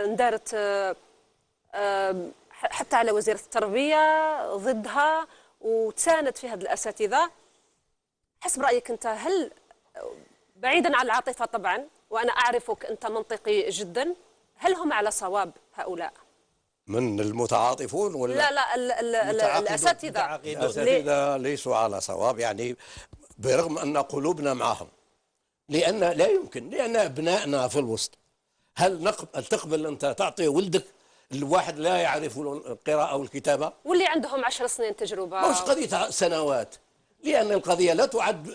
اندارت حتى على وزيرة التربية ضدها وتساند في هذه الأساتذة. حسب رأيك أنت، هل بعيدا عن العاطفة طبعا، وأنا أعرفك أنت منطقي جدا، هل هم على صواب هؤلاء؟ من المتعاطفون ولا؟ لا الأساتذة. الأساتذة ليسوا على صواب، يعني برغم أن قلوبنا معهم، لأن لا يمكن، لأن أبنائنا في الوسط. هل تقبل أنت تعطي ولدك الواحد لا يعرف القراءة والكتابة، واللي عندهم 10 سنين تجربة؟ مش قضية سنوات، لأن القضية لا تعد،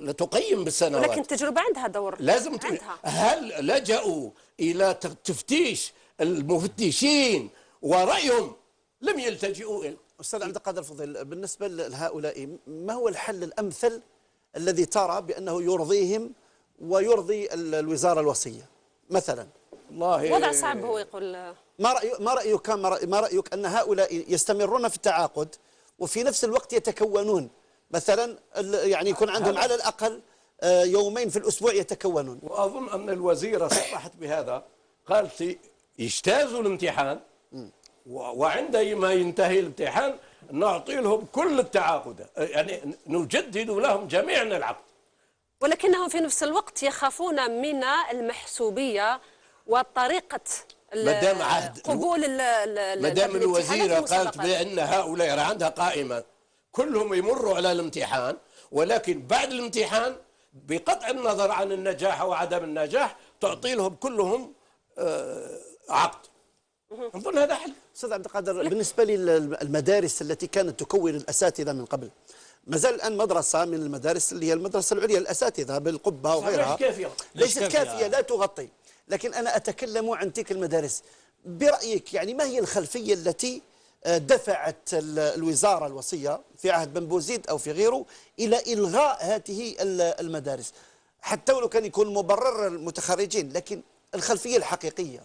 لا تقيم بالسنوات، ولكن التجربة عندها دور. لازم عندها. هل لجأوا إلى تفتيش المفتشين ورأيهم؟ لم يلتجئوا إلى. أستاذ عبد القادر الفضيل، بالنسبة لهؤلاء ما هو الحل الأمثل الذي ترى بأنه يرضيهم ويرضي الوزارة الوصية مثلا؟ والله وضع صعب. هو يقول ما رأيك أن هؤلاء يستمرون في التعاقد وفي نفس الوقت يتكونون مثلا، يعني يكون عندهم على الأقل يومين في الأسبوع يتكونون؟ وأظن أن الوزيرة صرحت بهذا، قالت يجتازوا الامتحان وعندما ينتهي الامتحان نعطي لهم كل التعاقد، يعني نجدد لهم جميعا العقد. ولكنهم في نفس الوقت يخافون من المحسوبية وطريقة مدام عهد قبول مدام الوزيرة قالت بأن هؤلاء عندها قائمة كلهم يمروا على الامتحان، ولكن بعد الامتحان بقطع النظر عن النجاح وعدم النجاح تعطي لهم كلهم عقد. أظن هذا حل. أستاذ عبد القادر، بالنسبة للمدارس التي كانت تكون الأساتذة من قبل، ما زال الآن مدرسة من المدارس اللي هي المدرسة العليا الأساتذة بالقبة وغيرها ليست كافية، لا تغطي. لكن أنا أتكلم عن تلك المدارس، برأيك يعني ما هي الخلفية التي دفعت الوزارة الوصية في عهد بن بوزيد أو في غيره إلى إلغاء هذه المدارس، حتى ولو كان يكون مبرر المتخرجين، لكن الخلفية الحقيقية؟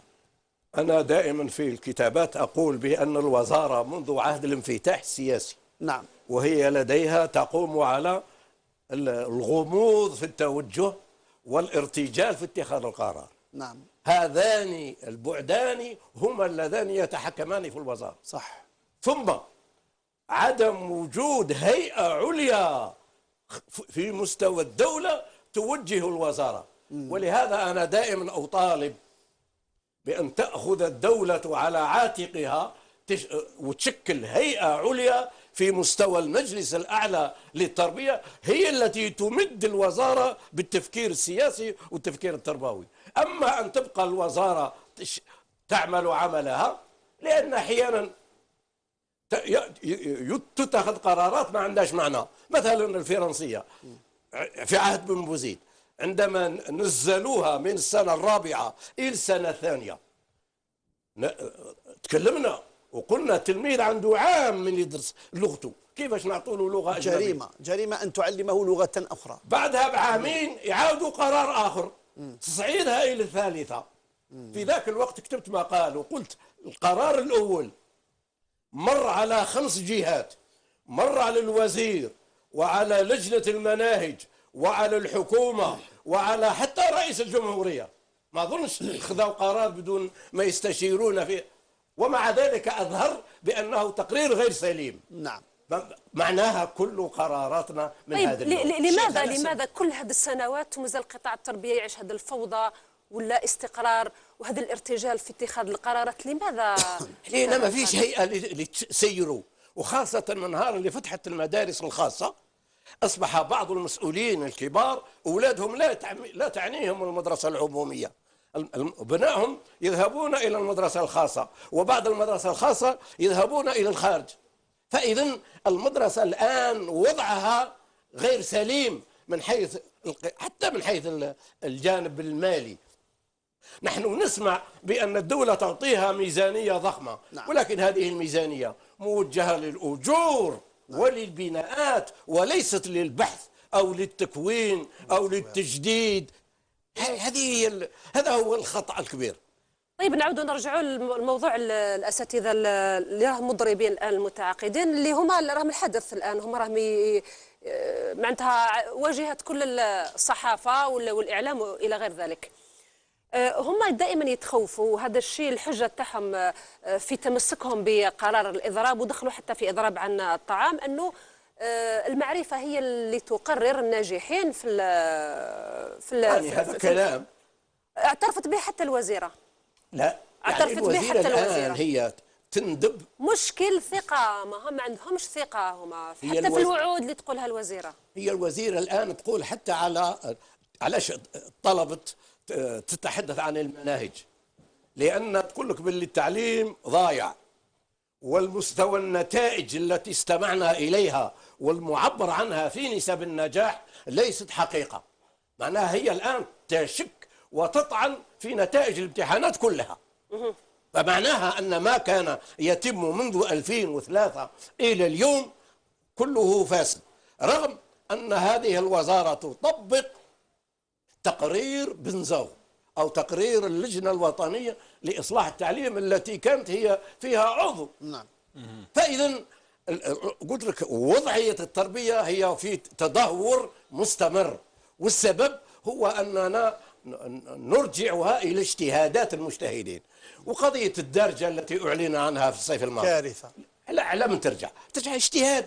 أنا دائما في الكتابات أقول بأن الوزارة منذ عهد الانفتاح السياسي، نعم، وهي لديها تقوم على الغموض في التوجه والارتجال في اتخاذ القرار. نعم، هذان البعدان هما اللذان يتحكمان في الوزارة. صح. ثم عدم وجود هيئة عليا في مستوى الدولة توجه الوزارة. ولهذا أنا دائما أطالب بأن تأخذ الدولة على عاتقها وتشكل هيئة عليا في مستوى المجلس الأعلى للتربية، هي التي تمد الوزارة بالتفكير السياسي والتفكير التربوي. أما أن تبقى الوزارة تعمل عملها، لأن أحيانا تتخذ قرارات ما عندهاش معنى. مثلا الفرنسية في عهد بن بوزيد عندما نزلوها من السنة الرابعة إلى السنة الثانية، تكلمنا وقلنا التلميذ عنده عام من يدرس لغته، كيفاش نعطوا له لغة أجنبية؟ جريمة أن تعلمه لغة أخرى. بعدها بعامين يعاودوا قرار آخر تصعيدها إلى الثالثة. في ذاك الوقت كتبت مقال وقلت القرار الأول مر على 5 جهات، مر على الوزير وعلى لجنة المناهج وعلى الحكومة وعلى حتى رئيس الجمهورية. ما أظنش خذوا قرار بدون ما يستشيرون فيه، ومع ذلك أظهر بأنه تقرير غير سليم. نعم، معناها كل قراراتنا من طيب هذا النوع. لماذا كل هذه السنوات ومازال قطاع التربية يعيش هذه الفوضى ولا استقرار وهذا الارتجال في اتخاذ القرارات؟ لماذا؟ لأن ما فيش هيئة لتسيروا، وخاصة من نهار اللي فتحت المدارس الخاصة أصبح بعض المسؤولين الكبار أولادهم لا تعنيهم المدرسة العمومية، أبنائهم يذهبون إلى المدرسة الخاصة، وبعد المدرسة الخاصة يذهبون إلى الخارج. فإذا المدرسة الآن وضعها غير سليم من حيث حتى من حيث الجانب المالي. نحن نسمع بأن الدولة تعطيها ميزانية ضخمة، ولكن هذه الميزانية موجهة للأجور وللبناءات وليست للبحث أو للتكوين أو للتجديد. هذا هو الخطأ الكبير. طيب نعودوا نرجعوا للموضوع الأساتذة اللي راهم مضربين الآن المتعاقدين، اللي هما راهم الحدث الآن، هما راهم معناتها واجهة كل الصحافة والإعلام وإلى غير ذلك. هم دائما يتخوفوا، وهذا الشيء الحجه تاعهم في تمسكهم بقرار الاضراب، ودخلوا حتى في اضراب عن الطعام، انه المعرفه هي اللي تقرر الناجحين يعني هذا كلام اعترفت به حتى الوزيره. لا، اعترفت به حتى الوزيره. الآن هي تندب مشكل ثقه، ما هم ما عندهمش ثقه هما حتى في الوعود اللي تقولها الوزيره. هي الوزيره الان تقول حتى علاش طلبت تتحدث عن المناهج، لأن تقول لك باللي التعليم ضايع، والمستوى النتائج التي استمعنا إليها والمعبر عنها في نسب النجاح ليست حقيقة. معناها هي الآن تشك وتطعن في نتائج الامتحانات كلها، فمعناها أن ما كان يتم منذ 2003 إلى اليوم كله فاسد، رغم أن هذه الوزارة تطبق تقرير بنزاو أو تقرير اللجنة الوطنية لإصلاح التعليم التي كانت هي فيها عضو. نعم. فإذا قلت لك وضعية التربية هي في تدهور مستمر، والسبب هو أننا نرجعها إلى اجتهادات المجتهدين. وقضية الدرجة التي أعلن عنها في الصيف الماضي كارثة. لا لم ترجع اجتهاد،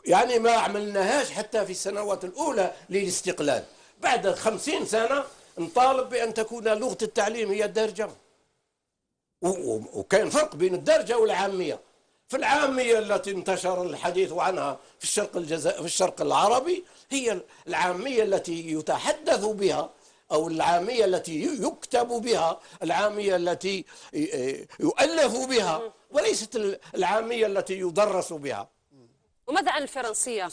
يعني ما عملناهاش حتى في السنوات الأولى للاستقلال. بعد 50 سنة نطالب بأن تكون لغة التعليم هي الدرجة، وكان فرق بين الدرجة والعامية. في العامية التي انتشر الحديث عنها في في الشرق العربي هي العامية التي يتحدث بها، أو العامية التي يكتب بها، العامية التي يؤلف بها، وليست العامية التي يدرس بها. وماذا عن الفرنسية؟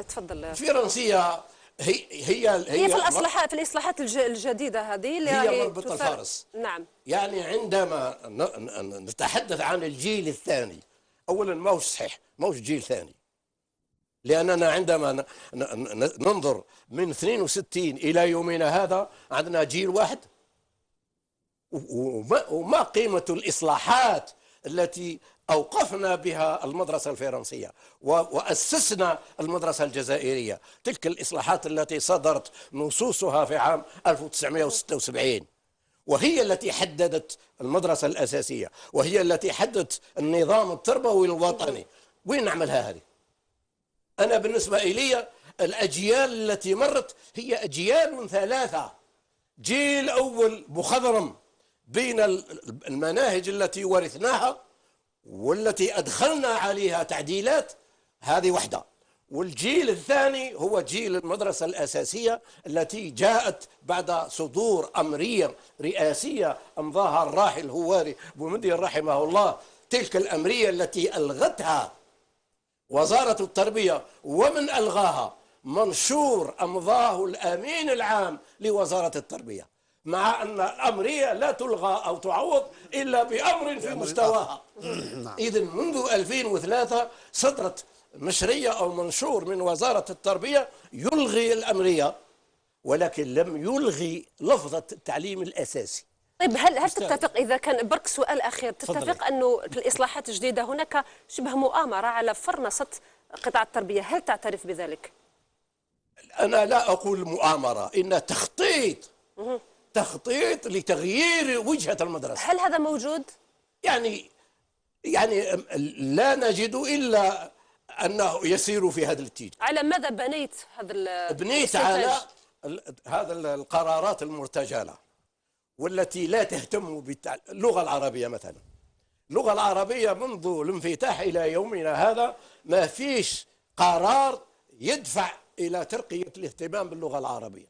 تفضل. الفرنسية هي في الإصلاحات الجديدة هذه اللي هي مربط الفرس. نعم. يعني عندما نتحدث عن الجيل الثاني، أولا ما هوش صحيح، ما هوش جيل ثاني، لأننا عندما ننظر من 62 إلى يومنا هذا عندنا جيل واحد. وما قيمة الإصلاحات التي أوقفنا بها المدرسة الفرنسية وأسسنا المدرسة الجزائرية، تلك الإصلاحات التي صدرت نصوصها في عام 1976، وهي التي حددت المدرسة الأساسية، وهي التي حددت النظام التربوي الوطني. وين نعملها هذه؟ أنا بالنسبة إلي الأجيال التي مرت هي أجيال ثلاثة. جيل أول مخضرم بين المناهج التي ورثناها والتي أدخلنا عليها تعديلات، هذه وحدة. والجيل الثاني هو جيل المدرسة الأساسية التي جاءت بعد صدور أمرية رئاسية أمضاها الراحل هواري بومدين رحمه الله، تلك الأمرية التي ألغتها وزارة التربية، ومن ألغاها منشور أمضاه الأمين العام لوزارة التربية، مع أن الأمرية لا تلغى أو تعوض إلا بأمر في مستواها. إذن منذ 2003 صدرت نشرية أو منشور من وزارة التربية يلغي الأمرية، ولكن لم يلغي لفظة التعليم الأساسي. طيب هل تتفق، إذا كان برك سؤال أخير، تتفق أنه في الإصلاحات الجديدة هناك شبه مؤامرة على فرنسة قطاع التربية؟ هل تعترف بذلك؟ أنا لا أقول مؤامرة، إن تخطيط لتغيير وجهة المدرسة. هل هذا موجود؟ يعني لا نجد إلا أنه يسير في هذا الاتجاه. على ماذا بنيت بنيت على هذا القرارات المرتجلة والتي لا تهتم باللغة العربية مثلا. اللغة العربية منذ الانفتاح إلى يومنا هذا ما فيش قرار يدفع إلى ترقية الاهتمام باللغة العربية.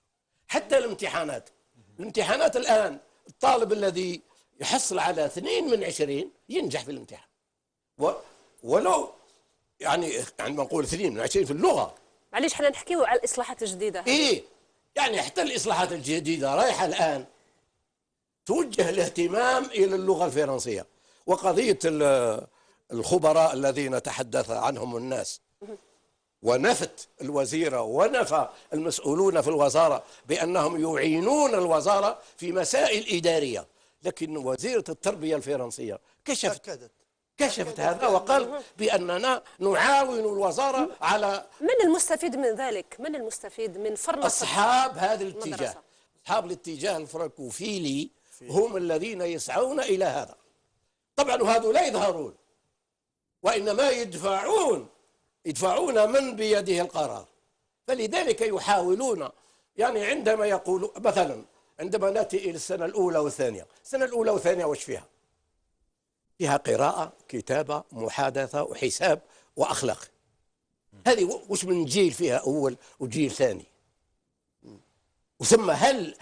حتى الامتحانات الآن الطالب الذي يحصل على 2 من 20 ينجح في الامتحان، ولو يعني عندما نقول 2 من 20 في اللغة. معليش حنا نحكيو على الإصلاحات الجديدة. يعني حتى الإصلاحات الجديدة رايحة الآن توجه الاهتمام إلى اللغة الفرنسية. وقضية الخبراء الذين تحدث عنهم الناس، ونفت الوزيرة ونفى المسؤولون في الوزارة بأنهم يعينون الوزارة في مسائل إدارية، لكن وزيرة التربية الفرنسية كشفت هذا وقال بأننا نعاون الوزارة على. من المستفيد من ذلك؟ من المستفيد من فرنسة؟ أصحاب هذا الاتجاه، أصحاب الاتجاه الفرنكوفيلي هم الذين يسعون إلى هذا. طبعا وهذا لا يظهرون، وإنما يدفعون من بيده القرار. فلذلك يحاولون، يعني عندما يقولوا مثلا، عندما نأتي إلى السنة الأولى والثانية، السنة الأولى والثانية وش فيها؟ فيها قراءة، كتابة، محادثة، وحساب، وأخلاق. هذه وش من جيل فيها أول وجيل ثاني. وثم هل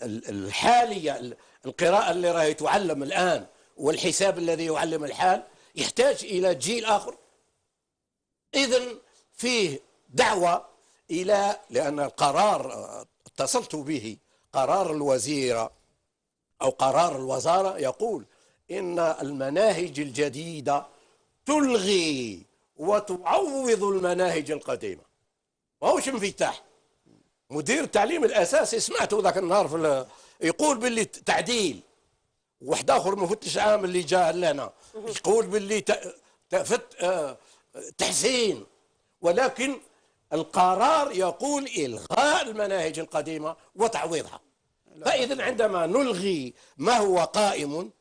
الحالية القراءة اللي راهي تعلم الآن والحساب الذي يعلم الحال يحتاج إلى جيل آخر؟ إذن فيه دعوة إلى، لأن القرار اتصلت به، قرار الوزيرة أو قرار الوزارة يقول إن المناهج الجديدة تلغي وتعوض المناهج القديمة. وهوش انفتاح. مدير التعليم الأساسي سمعته ذاك النهار يقول باللي تعديل، واحد آخر مفتش عام اللي جاء لنا يقول باللي تحسين، ولكن القرار يقول إلغاء المناهج القديمة وتعويضها. فإذا عندما نلغي ما هو قائم،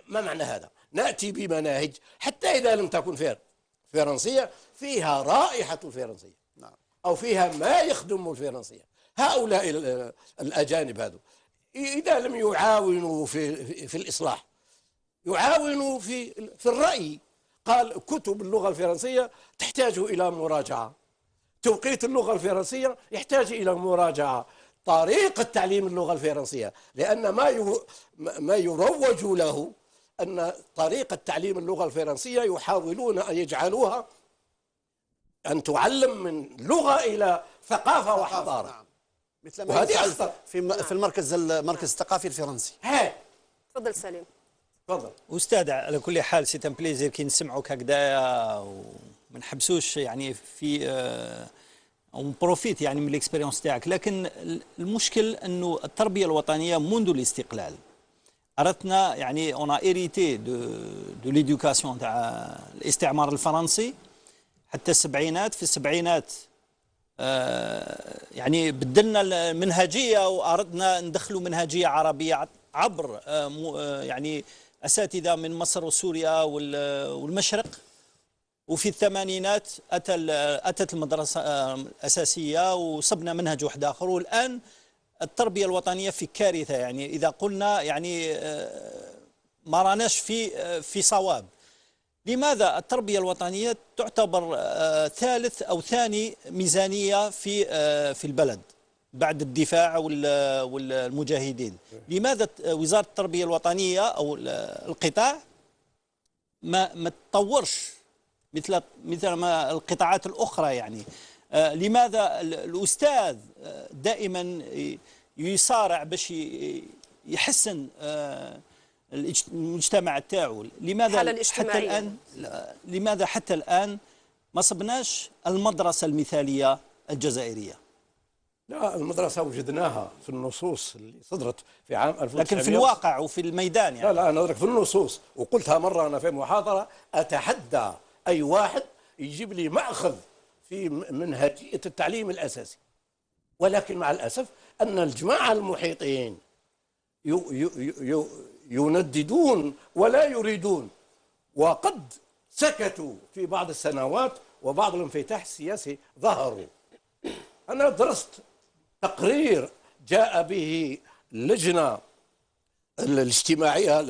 ما معنى هذا؟ نأتي بمناهج حتى إذا لم تكن فرنسية فيها رائحة الفرنسية، أو فيها ما يخدم الفرنسية. هؤلاء الأجانب هذو إذا لم يعاونوا في الإصلاح، يعاونوا في الرأي. قال كتب اللغة الفرنسية تحتاج إلى مراجعة، توقيت اللغة الفرنسية يحتاج إلى مراجعة، طريقة تعليم اللغة الفرنسية، لأن ما يروج له أن طريقة تعليم اللغة الفرنسية يحاولون أن يجعلوها أن تعلم من لغة إلى ثقافة وحضارة. نعم. مثل ما يفعل في المركز الثقافي الفرنسي. تفضل سليم. تفضل أستاذ. على كل حال سي ان بليزير كي نسمعوك هكذايا وما نحبسوش يعني في ونبروفيت يعني من الاكسبيريونس تاعك، لكن المشكل انه التربيه الوطنيه منذ الاستقلال اردنا يعني اون ايريتي دو ليدوكاسيون تاع الاستعمار الفرنسي حتى السبعينات. في السبعينات يعني بدلنا المنهجيه واردنا ندخلوا منهجيه عربيه عبر يعني اساتذه من مصر وسوريا والمشرق. وفي الثمانينات أتت المدرسة الأساسية وصبنا منهج واحد آخر. والآن التربية الوطنية في كارثة، يعني إذا قلنا يعني ما راناش في صواب. لماذا التربية الوطنية تعتبر ثالث أو ثاني ميزانية في البلد بعد الدفاع والمجاهدين؟ لماذا وزارة التربية الوطنية أو القطاع ما تطورش مثل ما القطاعات الأخرى؟ يعني لماذا الأستاذ دائما يصارع باش يحسن المجتمع تاعو؟ لماذا حتى الآن ما صبناش المدرسة المثالية الجزائرية؟ لا، المدرسة وجدناها في النصوص اللي صدرت في عام 1900، لكن في الواقع وفي الميدان يعني. لا أنا أدرك في النصوص، وقلتها مرة أنا في محاضرة، أتحدى أي واحد يجيب لي مأخذ في منهجية التعليم الأساسي. ولكن مع الأسف أن الجماعة المحيطين ينددون ولا يريدون، وقد سكتوا في بعض السنوات وبعض الانفتاح السياسي ظهروا. أنا درست تقرير جاء به اللجنة الاجتماعية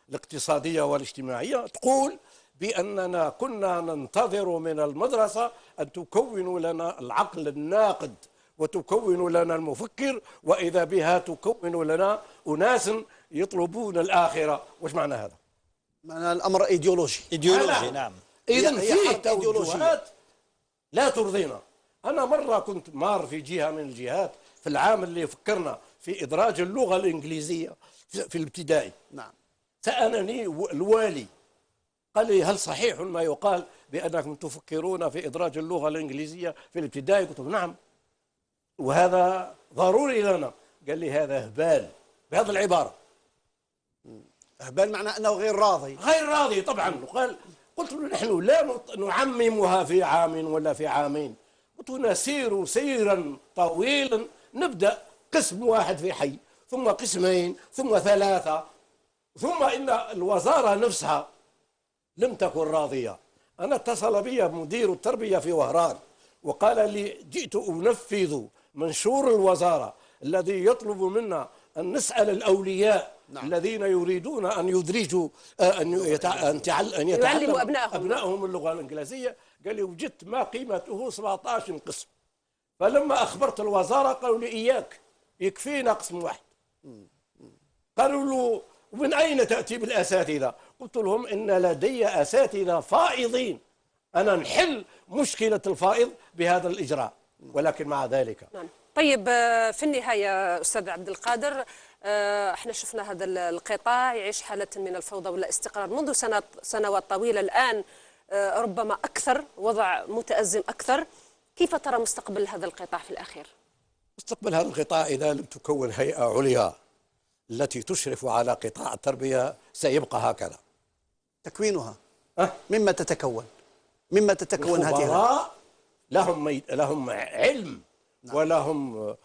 الاقتصادية والاجتماعية، تقول بأننا كنا ننتظر من المدرسة أن تكون لنا العقل الناقد وتكون لنا المفكر، وإذا بها تكون لنا أناس يطلبون الآخرة. وش معنى هذا؟ معنى الأمر إيديولوجي. نعم. إذن في توجهات لا ترضينا. أنا مرة كنت مار في جهة من الجهات في العام اللي فكرنا في إدراج اللغة الإنجليزية في الابتدائي. نعم. سألني الوالي قال لي هل صحيح ما يقال بأنكم تفكرون في إدراج اللغة الإنجليزية في الابتدائي؟ قلت له نعم، وهذا ضروري لنا. قال لي هذا هبال، بهذه العبارة. هبال معناه أنه غير راضي طبعا. قلت له نحن لا نعممها في عام ولا في عامين، قلت نسير سيرا طويلا، نبدأ قسم واحد في حي، ثم قسمين، ثم ثلاثة، ثم إن الوزارة نفسها لم تكن راضية. أنا اتصل بي مدير التربية في وهران وقال لي جئت أنفذ منشور الوزارة الذي يطلب منا أن نسأل الأولياء الذين يريدون أن يدرجوا أن يتعلموا أبنائهم اللغة الإنجليزية. قال لي وجدت ما قيمته 17 قسم. فلما أخبرت الوزارة قالوا لي إياك يكفينا قسم واحد. قالوا له ومن أين تأتي بالأساتذة؟ قلت لهم إن لدي أساتذة فائضين، أنا نحل مشكلة الفائض بهذا الإجراء. ولكن مع ذلك طيب، في النهاية أستاذ عبد القادر، احنا شفنا هذا القطاع يعيش حالة من الفوضى ولا استقرار منذ سنوات طويلة الآن، ربما أكثر، وضع متأزم أكثر. كيف ترى مستقبل هذا القطاع في الأخير؟ مستقبل هذا القطاع إذا لم تكون هيئة عليا التي تشرف على قطاع التربية سيبقى هكذا. تكوينها مما تتكون هذه الخبراء لهم علم ولهم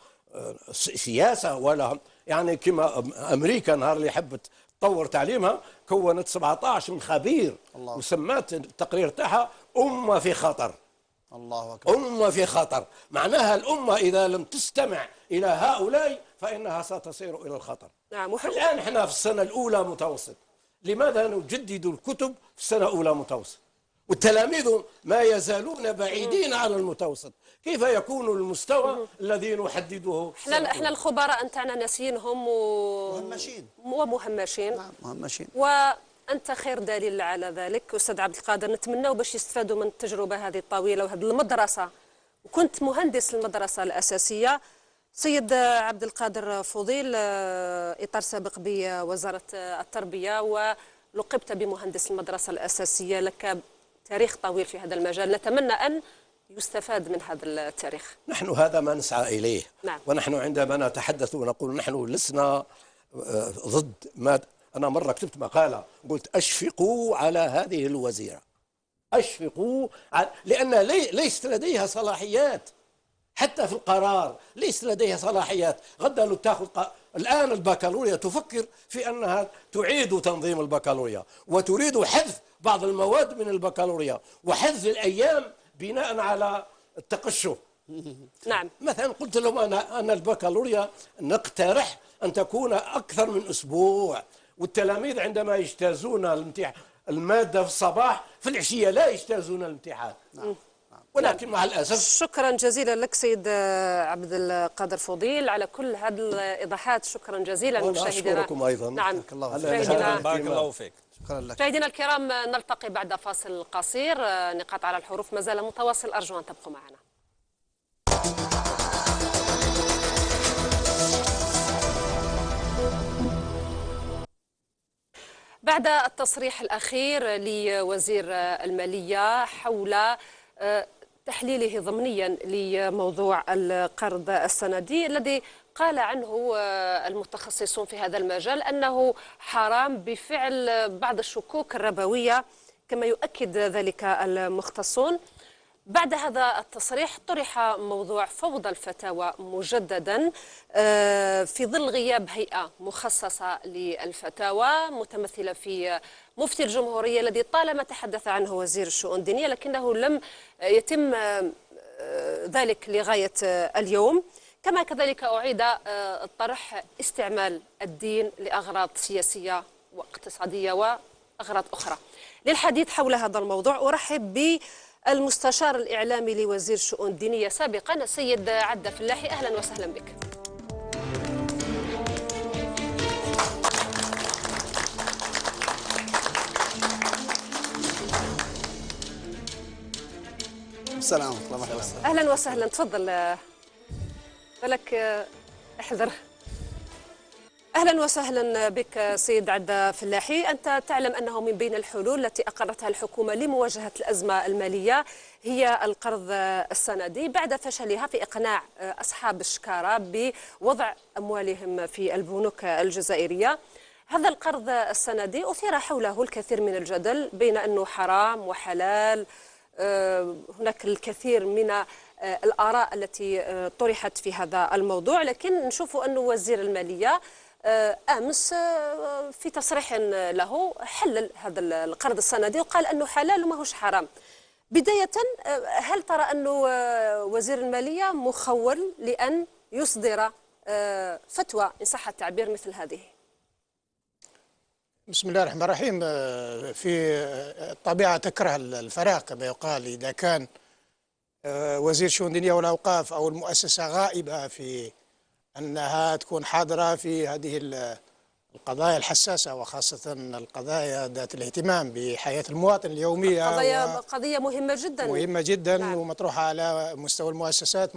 سياسة ولهم، يعني كما أمريكا نهار اللي حبت تطور تعليمها كونت 17 خبير وسمات التقرير تاعها أمة في خطر. الله أكبر. أمة في خطر، معناها الأمة إذا لم تستمع إلى هؤلاء فإنها ستصير إلى الخطر. نعم. الآن احنا في السنة الأولى متوسط، لماذا نجدد الكتب في السنة الأولى متوسط والتلاميذ ما يزالون بعيدين عن المتوسط؟ كيف يكون المستوى الذي نحدده؟ احنا الخبراء نتاعنا ناسيينهم ومهمشين. نعم، مهمشين. وأنت خير دليل على ذلك أستاذ عبد القادر. نتمنوا باش يستفادوا من التجربة هذه الطويلة وهذه المدرسة، وكنت مهندس المدرسة الأساسية. سيد عبد القادر فضيل، إطار سابق بوزارة التربية ولقبت بمهندس المدرسة الأساسية، لك تاريخ طويل في هذا المجال، نتمنى أن يستفاد من هذا التاريخ. نحن هذا ما نسعى إليه. نعم. ونحن عندما نتحدث ونقول نحن لسنا ضد ما. أنا مرة كتبت مقالة قلت أشفقوا على هذه الوزيرة، أشفقوا لأن ليست لديها صلاحيات حتى في القرار، ليس لديها صلاحيات. غدا لو تاخذ الآن البكالوريا تفكر في أنها تعيد تنظيم البكالوريا وتريد حذف بعض المواد من البكالوريا وحذف الأيام بناء على التقشف. نعم. مثلا قلت لهم أنا البكالوريا نقترح أن تكون أكثر من أسبوع، والتلاميذ عندما يجتازون الامتحان المادة في الصباح في العشية لا يجتازون الامتحان. ولكن مع الأسف. شكرا جزيلا لك سيد عبد القادر فضيل على كل هذه الإيضاحات. شكرا جزيلا مشاهدينا. أشكركم أيضا. نعم. بارك الله فيك. شكرا لك. مشاهدينا الكرام، نلتقي بعد فاصل قصير. نقاط على الحروف ما زال متواصل، أرجو أن تبقوا معنا. بعد التصريح الأخير لوزير المالية حول تحليله ضمنيا لموضوع القرض السندي الذي قال عنه المتخصصون في هذا المجال أنه حرام بفعل بعض الشكوك الربوية كما يؤكد ذلك المختصون، بعد هذا التصريح طرح موضوع فوضى الفتاوى مجددا في ظل غياب هيئة مخصصة للفتاوى متمثلة في مفتي الجمهورية الذي طالما تحدث عنه وزير الشؤون الدينية لكنه لم يتم ذلك لغاية اليوم. كما كذلك أعيد الطرح استعمال الدين لأغراض سياسية واقتصادية وأغراض أخرى. للحديث حول هذا الموضوع أرحب بالمستشار الإعلامي لوزير الشؤون الدينية سابقا السيد عدة فلاحي. أهلا وسهلا بك. السلام عليكم. أهلا وسهلا، تفضل. بالك احذر. أهلا وسهلا بك سيد عدة فلاحي. أنت تعلم أنه من بين الحلول التي أقرتها الحكومة لمواجهة الأزمة المالية هي القرض السندي بعد فشلها في إقناع أصحاب الشكارة بوضع أموالهم في البنوك الجزائرية. هذا القرض السندي أثير حوله الكثير من الجدل بين أنه حرام وحلال. هناك الكثير من الآراء التي طرحت في هذا الموضوع. لكن نشوف أن وزير المالية أمس في تصريح له حلل هذا القرض السندي وقال أنه حلال وماهوش حرام. بداية، هل ترى أن وزير المالية مخول لأن يصدر فتوى إن صح التعبير مثل هذه؟ بسم الله الرحمن الرحيم. في الطبيعة تكره الفراغ كما يقال. إذا كان وزير شؤون الدينية والأوقاف أو المؤسسة غائبة في أنها تكون حاضرة في هذه القضايا الحساسة، وخاصة القضايا ذات الاهتمام بحياة المواطن اليومية، قضية مهمة جدا، مهمة جدا. نعم. ومطروحة على مستوى المؤسسات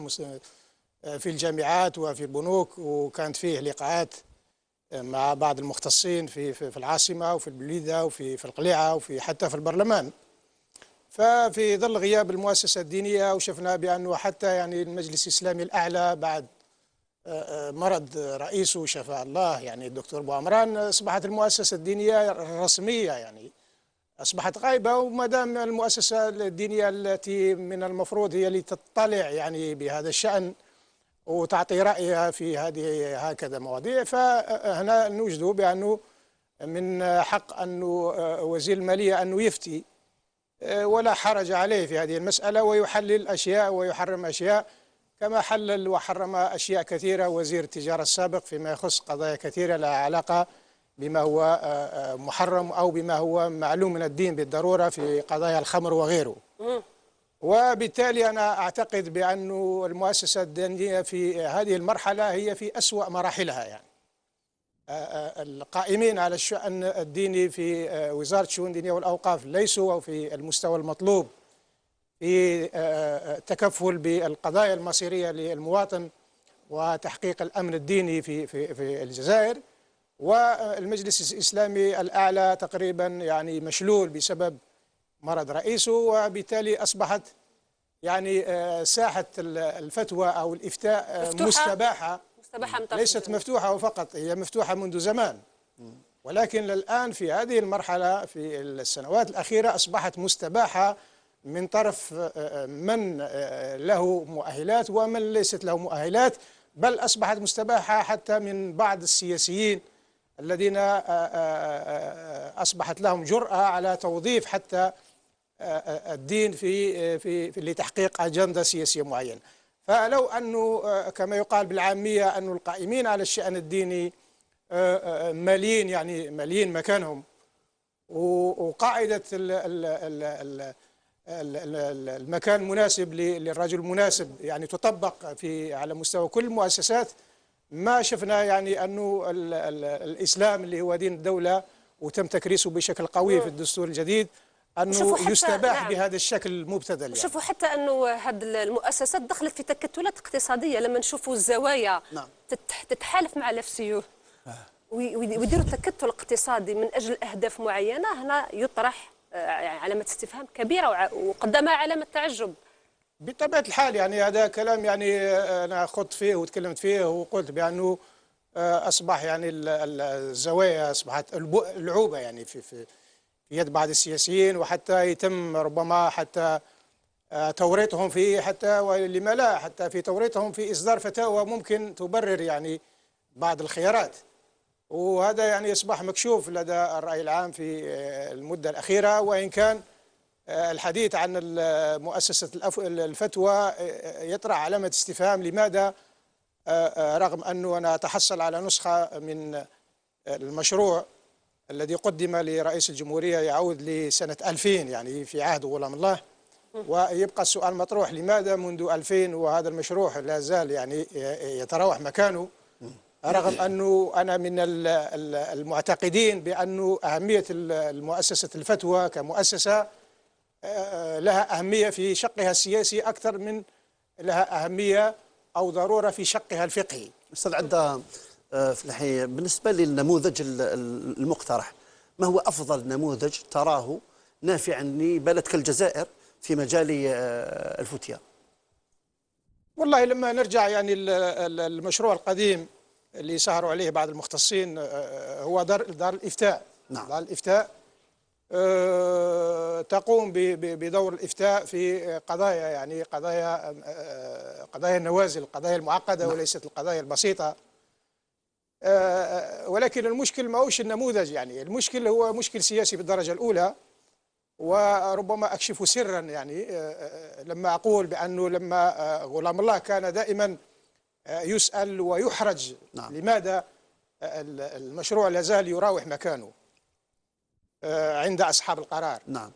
في الجامعات وفي البنوك، وكانت فيه لقاءات مع بعض المختصين في العاصمة وفي البليدة وفي القليعة وفي حتى في البرلمان. ففي ظل غياب المؤسسة الدينية، وشفنا بأنه حتى يعني المجلس الإسلامي الأعلى بعد مرض رئيسه شفاه الله يعني الدكتور بو عمران، أصبحت المؤسسة الدينية الرسمية يعني أصبحت غائبة. وما دام المؤسسة الدينية التي من المفروض هي اللي تطلع يعني بهذا الشأن وتعطي رأيها في هذه هكذا مواضيع، فهنا نوجد بأنه من حق أنه وزير المالية أنه يفتي ولا حرج عليه في هذه المسألة، ويحلل أشياء ويحرم أشياء كما حلل وحرم أشياء كثيرة وزير التجارة السابق فيما يخص قضايا كثيرة لها علاقة بما هو محرم أو بما هو معلوم من الدين بالضرورة في قضايا الخمر وغيره. وبالتالي أنا أعتقد بأن المؤسسة الدينية في هذه المرحلة هي في أسوأ مراحلها. يعني القائمين على الشأن الديني في وزارة الشؤون الدينية والأوقاف ليسوا في المستوى المطلوب في التكفل بالقضايا المصيرية للمواطن وتحقيق الأمن الديني في الجزائر. والمجلس الإسلامي الأعلى تقريبا يعني مشلول بسبب مرض رئيسه، وبالتالي أصبحت يعني ساحة الفتوى أو الإفتاء مستباحة ليست مفتوحة فقط، هي مفتوحة منذ زمان، ولكن الآن في هذه المرحلة في السنوات الأخيرة أصبحت مستباحة من طرف من له مؤهلات ومن ليست له مؤهلات، بل أصبحت مستباحة حتى من بعض السياسيين الذين أصبحت لهم جرأة على توظيف حتى الدين في لتحقيق أجندة سياسية معينة. فلو أنه كما يقال بالعامية أن القائمين على الشأن الديني ماليين، يعني ماليين مكانهم، وقاعدة المكان المناسب للرجل المناسب يعني تطبق على مستوى كل المؤسسات، ما شفنا يعني أنه الإسلام اللي هو دين الدولة وتم تكريسه بشكل قوي في الدستور الجديد أنه يستباح نعم. بهذا الشكل المبتذل يعني. شوفوا حتى أنه هذه المؤسسات دخلت في تكتلات اقتصادية، لما نشوفوا الزوايا نعم. تتحالف مع الأفسيو ويديروا تكتل اقتصادي من أجل أهداف معينة، هنا يطرح علامة استفهام كبيرة وقدامها علامة تعجب. بطبيعة الحال يعني هذا كلام يعني أنا خضت فيه وتكلمت فيه وقلت بأنه أصبح يعني الزوايا أصبحت العوبة يعني في يد بعض السياسيين، وحتى يتم ربما حتى توريطهم في حتى ولما لا حتى في توريطهم في إصدار فتاوى ممكن تبرر يعني بعض الخيارات، وهذا يعني يصبح مكشوف لدى الرأي العام في المدة الأخيرة. وإن كان الحديث عن مؤسسة الفتوى يطرح علامة استفهام، لماذا رغم أنه أنا أتحصل على نسخة من المشروع الذي قدم لرئيس الجمهورية يعود لسنة 2000 يعني في عهد غلام الله، ويبقى السؤال مطروح لماذا منذ 2000 وهذا المشروع لا زال يعني يتراوح مكانه، رغم أنه أنا من المعتقدين بأنه أهمية المؤسسة الفتوى كمؤسسة لها أهمية في شقها السياسي أكثر من لها أهمية أو ضرورة في شقها الفقهي. أستاذ عدة فلاحي، بالنسبة للنموذج المقترح، ما هو أفضل نموذج تراه نافعا لبلدك الجزائر في مجال الفتيا؟ والله لما نرجع يعني المشروع القديم اللي سهروا عليه بعض المختصين هو دار الإفتاء. نعم. دار الإفتاء تقوم بدور الإفتاء في قضايا، يعني قضايا النوازل، القضايا المعقدة وليست القضايا البسيطة. ولكن المشكل ما هوش النموذج، يعني المشكل هو مشكل سياسي بالدرجة الأولى. وربما أكشف سرا، يعني لما أقول بأنه لما غلام الله كان دائما يسأل ويحرج لماذا المشروع لا زال يراوح مكانه عند أصحاب القرار. نعم.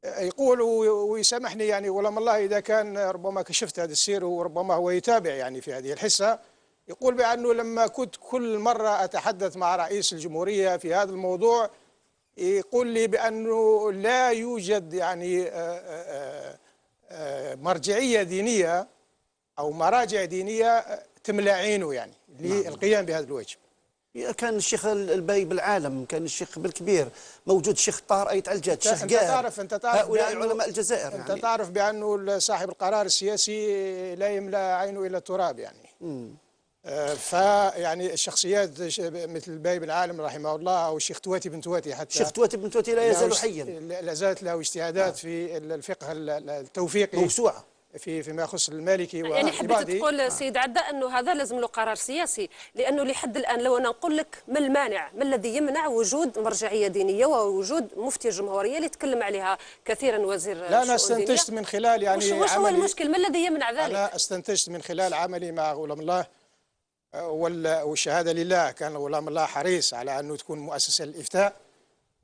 يقول ويسامحني يعني غلام الله إذا كان ربما كشفت هذا السير، وربما هو يتابع يعني في هذه الحصة، يقول بأنه لما كنت كل مرة أتحدث مع رئيس الجمهورية في هذا الموضوع يقول لي بأنه لا يوجد يعني مرجعية دينية أو مراجع دينية تملأ عينه يعني للقيام بهذا الواجب. كان الشيخ الباي بالعالم، كان الشيخ بالكبير موجود، الشيخ طاهر أيت الجاد، الشيخ انت تعرف هؤلاء علماء الجزائر. انت يعني تعرف بأنه صاحب القرار السياسي لا يملأ عينه إلى التراب يعني. فيعني الشخصيات مثل الباي بن عالم رحمه الله او الشيخ تواتي بن تواتي، حتى الشيخ تواتي بن تواتي لا يزال حيا، لا زالت له اجتهادات في الفقه التوفيقي موسوعه فيما يخص المالكي يعني حبيت تقول سيد عدى انه هذا لازم له قرار سياسي، لانه لحد الان لو انا نقول لك ما المانع، ما الذي يمنع وجود مرجعيه دينيه ووجود مفتي الجمهوريه اللي تكلم عليها كثيرا وزير لا انا استنتجت من خلال يعني وش هو المشكل؟ ما الذي يمنع ذلك؟ انا استنتجت من خلال عملي مع غلام الله والشهاده لله، كان غلام الله حريص على انه تكون مؤسسه للافتاء،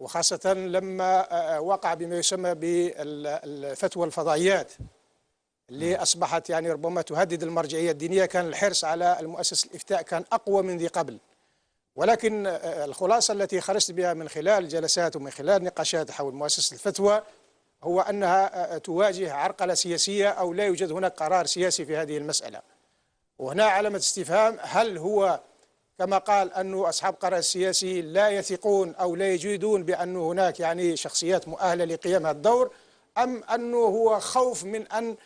وخاصه لما وقع بما يسمى بالفتوى الفضائيات اللي أصبحت يعني ربما تهدد المرجعية الدينية. كان الحرص على المؤسسة الإفتاء كان أقوى من ذي قبل، ولكن الخلاصة التي خرجت بها من خلال جلسات ومن خلال نقاشات حول مؤسسة الفتوى هو أنها تواجه عرقلة سياسية، أو لا يوجد هناك قرار سياسي في هذه المسألة. وهنا علامة استفهام، هل هو كما قال أنه أصحاب القرار السياسي لا يثقون أو لا يجدون بأن هناك يعني شخصيات مؤهلة لقيام هذا الدور، أم أنه هو خوف من أن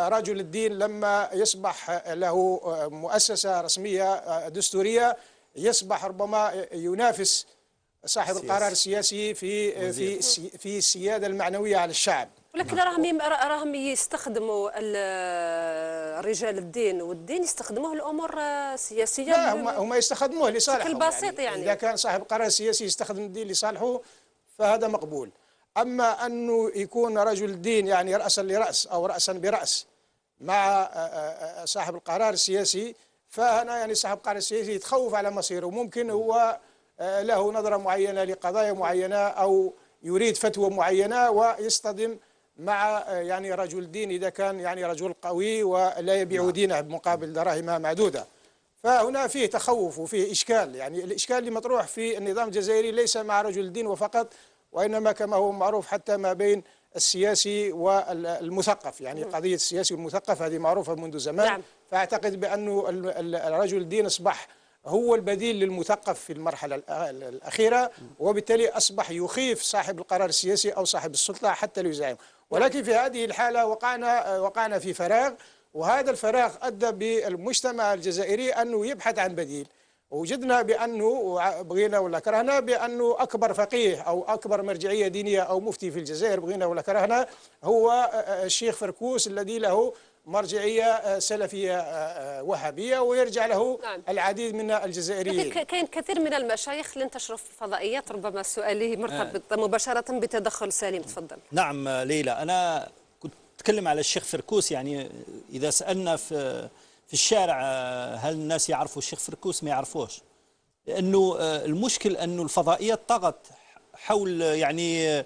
رجل الدين لما يصبح له مؤسسة رسمية دستورية يصبح ربما ينافس صاحب القرار السياسي في السيادة المعنوية على الشعب؟ ولكن راهم يستخدموا رجال الدين والدين يستخدموه الامور السياسيه. لا هم يستخدموه لصالحهم بشكل بسيط يعني اذا كان صاحب القرار السياسي يستخدم الدين لصالحه فهذا مقبول. أما أنه يكون رجل الدين يعني رأسا لرأس أو رأسا برأس مع صاحب القرار السياسي، فهنا يعني صاحب القرار السياسي يتخوف على مصيره، ممكن هو له نظرة معينة لقضايا معينة أو يريد فتوى معينة ويصطدم مع يعني رجل دين إذا كان يعني رجل قوي ولا يبيع دينه بمقابل دراهم معدودة. فهنا فيه تخوف وفيه إشكال، يعني الإشكال اللي مطروح في النظام الجزائري ليس مع رجل الدين وفقط، وإنما كما هو معروف حتى ما بين السياسي والمثقف، يعني قضية السياسي والمثقف هذه معروفة منذ زمان. نعم. فأعتقد بأنه الرجل الدين أصبح هو البديل للمثقف في المرحلة الأخيرة، وبالتالي أصبح يخيف صاحب القرار السياسي أو صاحب السلطة حتى لو يزعم. ولكن في هذه الحالة وقعنا في فراغ، وهذا الفراغ أدى بالمجتمع الجزائري أنه يبحث عن بديل. وجدنا بأنه بغينا ولا كرهنا بأنه أكبر فقيه أو أكبر مرجعية دينية أو مفتي في الجزائر بغينا ولا كرهنا هو الشيخ فركوس، الذي له مرجعية سلفية وهابية ويرجع له العديد من الجزائريين. كاين كثير من المشايخ اللي انتشروا في الفضائيات، ربما السؤال مرتبط مباشرة بتدخل سليم. تفضل. نعم ليلى، أنا كنت أتكلم على الشيخ فركوس. يعني إذا سألنا في الشارع هل الناس يعرفوا الشيخ فركوس؟ ما يعرفوش، لأنه المشكل أنه الفضائيات طغت حول يعني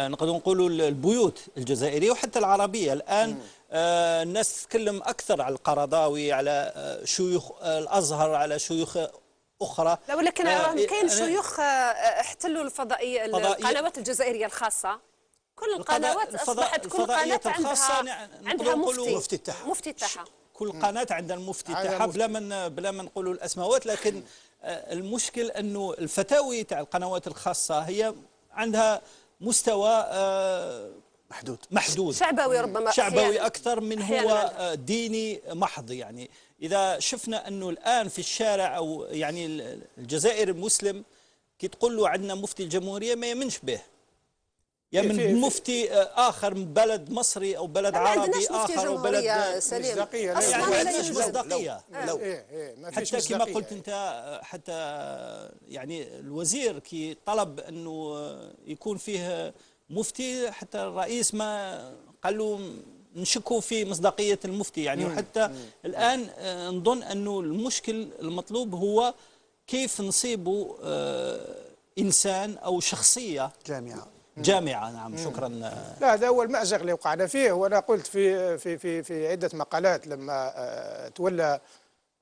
نقدر نقولوا البيوت الجزائرية وحتى العربية. الآن الناس تتكلم أكثر على القرضاوي، على شيوخ الأزهر، على شيوخ أخرى. لا ولكن كاين شيوخ احتلوا القنوات الجزائرية الخاصة. كل القنوات أصبحت كل قناة عندها مفتي تاعها. كل قناة عندها المفتي تاعها بلا ما نقولوا الأسماوات. لكن المشكل أنه الفتاوي تاع القنوات الخاصة هي عندها مستوى محدود شعبوي، ربما شعبوي أكثر من هو ديني محض. يعني إذا شفنا أنه الآن في الشارع أو يعني الجزائر المسلم كي تقول له عندنا مفتي الجمهوريه ما يمنش به، يمن مفتي اخر من بلد مصري او بلد عربي اخر او بلد مصداقيه يعني ما عندناش مصداقيه. ما فيش حتى كما قلت انت، حتى يعني الوزير كي طلب انه يكون فيه مفتي، حتى الرئيس ما قال له نشكوا في مصداقيه المفتي يعني. وحتى الان نظن انه المشكل المطلوب هو كيف نصيبوا انسان او شخصيه جامعة. نعم شكرا. لا، هذا هو المأزق اللي وقعنا فيه. وأنا قلت في عدة مقالات لما تولى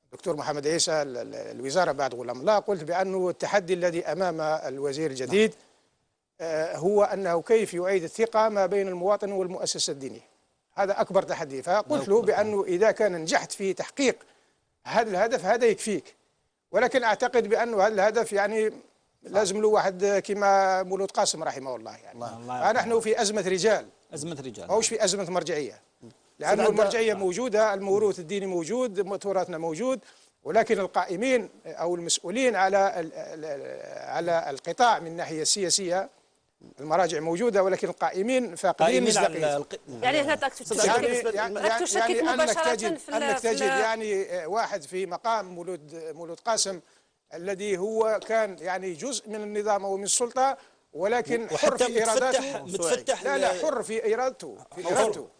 الدكتور محمد عيسى الوزارة بعد غلام الله، قلت بأنه التحدي الذي أمام الوزير الجديد هو أنه كيف يعيد الثقة ما بين المواطن والمؤسسة الدينية. هذا أكبر تحدي. فقلت له بأنه إذا كان نجحت في تحقيق هذا الهدف هذا يكفيك، ولكن أعتقد بأنه هذا الهدف يعني لازم له واحد كما مولود قاسم رحمه الله يعني. نحن في أزمة رجال، ماهوش في أزمة مرجعية، لأن المرجعية موجودة، الموروث الديني موجود، تراثنا موجود، ولكن القائمين أو المسؤولين على القطاع من الناحية السياسية المراجع موجودة، ولكن القائمين فاقدين مصداقية. يعني هنا تشكك مباشرة أنك تجد يعني واحد في مقام مولود قاسم الذي هو كان يعني جزء من النظام ومن السلطة، ولكن حر في إراداته، متفتح لا حر في إرادته،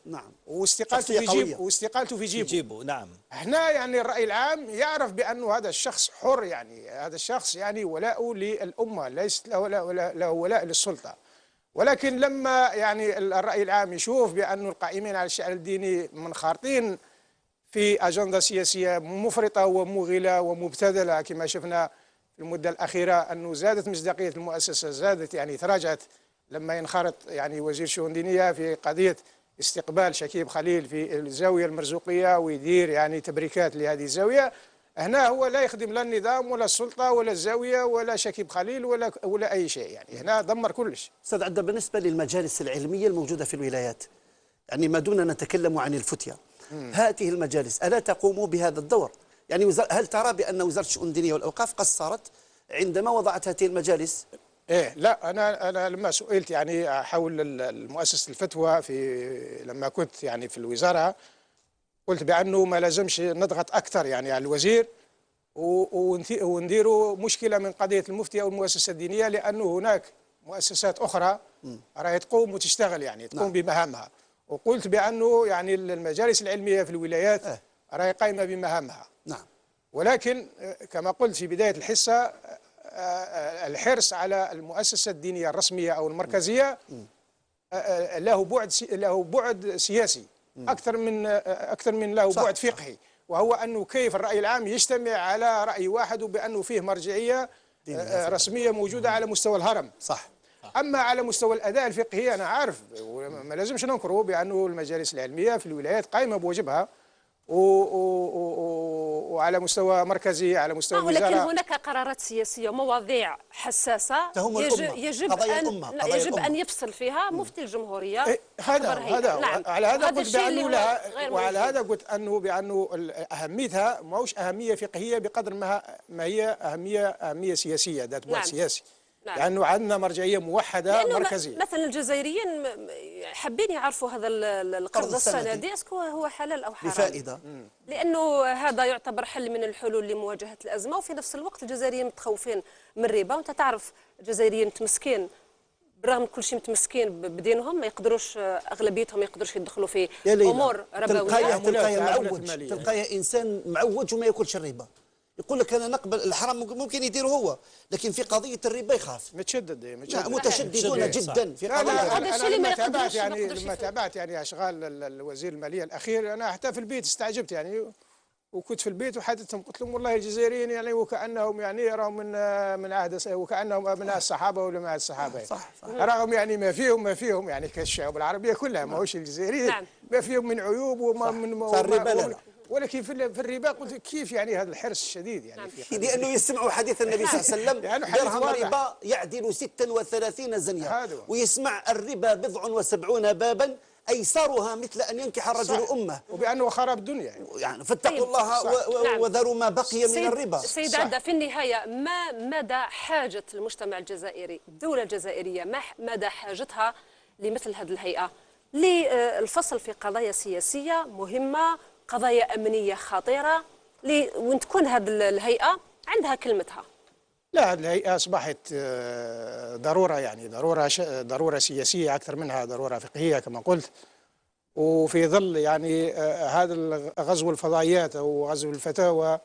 نعم، واستقالته في جيبه. نعم. هنا يعني الرأي العام يعرف بأنه هذا الشخص حر، يعني هذا الشخص يعني ولاؤه للأمة، ليس له ولاء للسلطة. ولكن لما يعني الرأي العام يشوف بأن القائمين على الشأن الديني منخرطين في أجندة سياسية مفرطة ومغلة ومبتذلة، كما شفنا في المدة الأخيرة أنه زادت مصداقية المؤسسة، زادت يعني تراجعت لما ينخرط يعني وزير شؤون دينية في قضية استقبال شكيب خليل في الزاوية المرزوقية ويدير يعني تبريكات لهذه الزاوية. هنا هو لا يخدم لا النظام ولا السلطة ولا الزاوية ولا شكيب خليل ولا أي شيء، يعني هنا دمر كلش. أستاذ عدى، بالنسبة للمجالس العلمية الموجودة في الولايات، يعني ما دون نتكلم عن الفتية، هذه المجالس ألا تقوم بهذا الدور؟ يعني هل ترى بأن وزارة الشؤون الدينية والأوقاف قصرت عندما وضعت هذه المجالس؟ لا، أنا لما سئلت يعني حول المؤسسة الفتوى لما كنت يعني في الوزارة، قلت بأنه ما لازمش نضغط أكثر يعني على الوزير ونديروا مشكلة من قضية المفتي أو المؤسسة الدينية، لأنه هناك مؤسسات أخرى راهي تقوم وتشتغل يعني تقوم بمهامها. وقلت بأنه يعني المجالس العلمية في الولايات راهي قائمة بمهامها. نعم. ولكن كما قلت في بداية الحصة، الحرص على المؤسسة الدينية الرسمية أو المركزية له بعد سياسي أكثر من له بعد فقهي، وهو أنه كيف الرأي العام يجتمع على رأي واحد وبأنه فيه مرجعية رسمية موجودة على مستوى الهرم. صح. أما على مستوى الأداء الفقهي أنا عارف ما لازمش ننكره بأنه المجالس العلمية في الولايات قائمة بواجبها، وعلى مستوى مركزي على مستوى الوزارة. ولكن هناك قرارات سياسية ومواضيع حساسة يجب أن يفصل فيها مفتي الجمهورية. على هذا قلت بأنه وعلى هذا قلت بأنه أهميتها ماهوش أهمية فقهية بقدر ما هي أهمية سياسية ذات بعد سياسي. لأنه عندنا مرجعية موحدة مركزية. مثلا الجزائريين حابين يعرفوا هذا القرض السندي اسكو هو حلال أو حرام بفائدة، لأنه هذا يعتبر حل من الحلول لمواجهة الأزمة، وفي نفس الوقت الجزائريين متخوفين من الربا، وأنت تعرف الجزائريين متمسكين برغم كل شيء متمسكين بدينهم، ما يقدروش أغلبيتهم ما يقدروش يدخلوا في أمور ربوية. تلقايا إنسان معوج وما ياكلش الربا، يقول لك انا نقبل الحرام، ممكن يديره هو، لكن في قضيه الربا يخاف. متشددون جدا في قضيه. لما تابعت يعني اشغال الوزير الماليه الاخير، انا حتى في البيت استعجبت يعني، وكنت في البيت وحدثتهم قلت لهم والله الجزائريين يعني وكانهم يعني راهم من عهد، وكانهم ابناء الصحابه ولا من عهد الصحابه. صح. راهم يعني ما فيهم يعني كالشعوب العربيه كلها، ماهوش الجزائريين ما فيهم من عيوب وما من ولكن في الربا قلت كيف يعني هذا الحرص الشديد يعني لأنه يسمعوا حديث النبي صلى الله عليه وسلم يعني درهم الربا يعدل 36 زنية، ويسمع الربا 70 بابا أيسرها مثل أن ينكح الرجل أمه، وبأنه خراب الدنيا يعني فاتقوا طيب. الله نعم. وذروا ما بقي من الربا. سيد عدة، في النهاية ما مدى حاجة المجتمع الجزائري، الدولة الجزائرية ما مدى حاجتها لمثل هذه الهيئة للفصل في قضايا سياسية مهمة، قضايا أمنية خطيرة، وين تكون هذه الهيئة عندها كلمتها؟ لا، الهيئة أصبحت ضرورة، يعني ضرورة سياسية أكثر منها ضرورة فقهية كما قلت. وفي ظل يعني هذا غزو الفضائيات أو غزو الفتاوى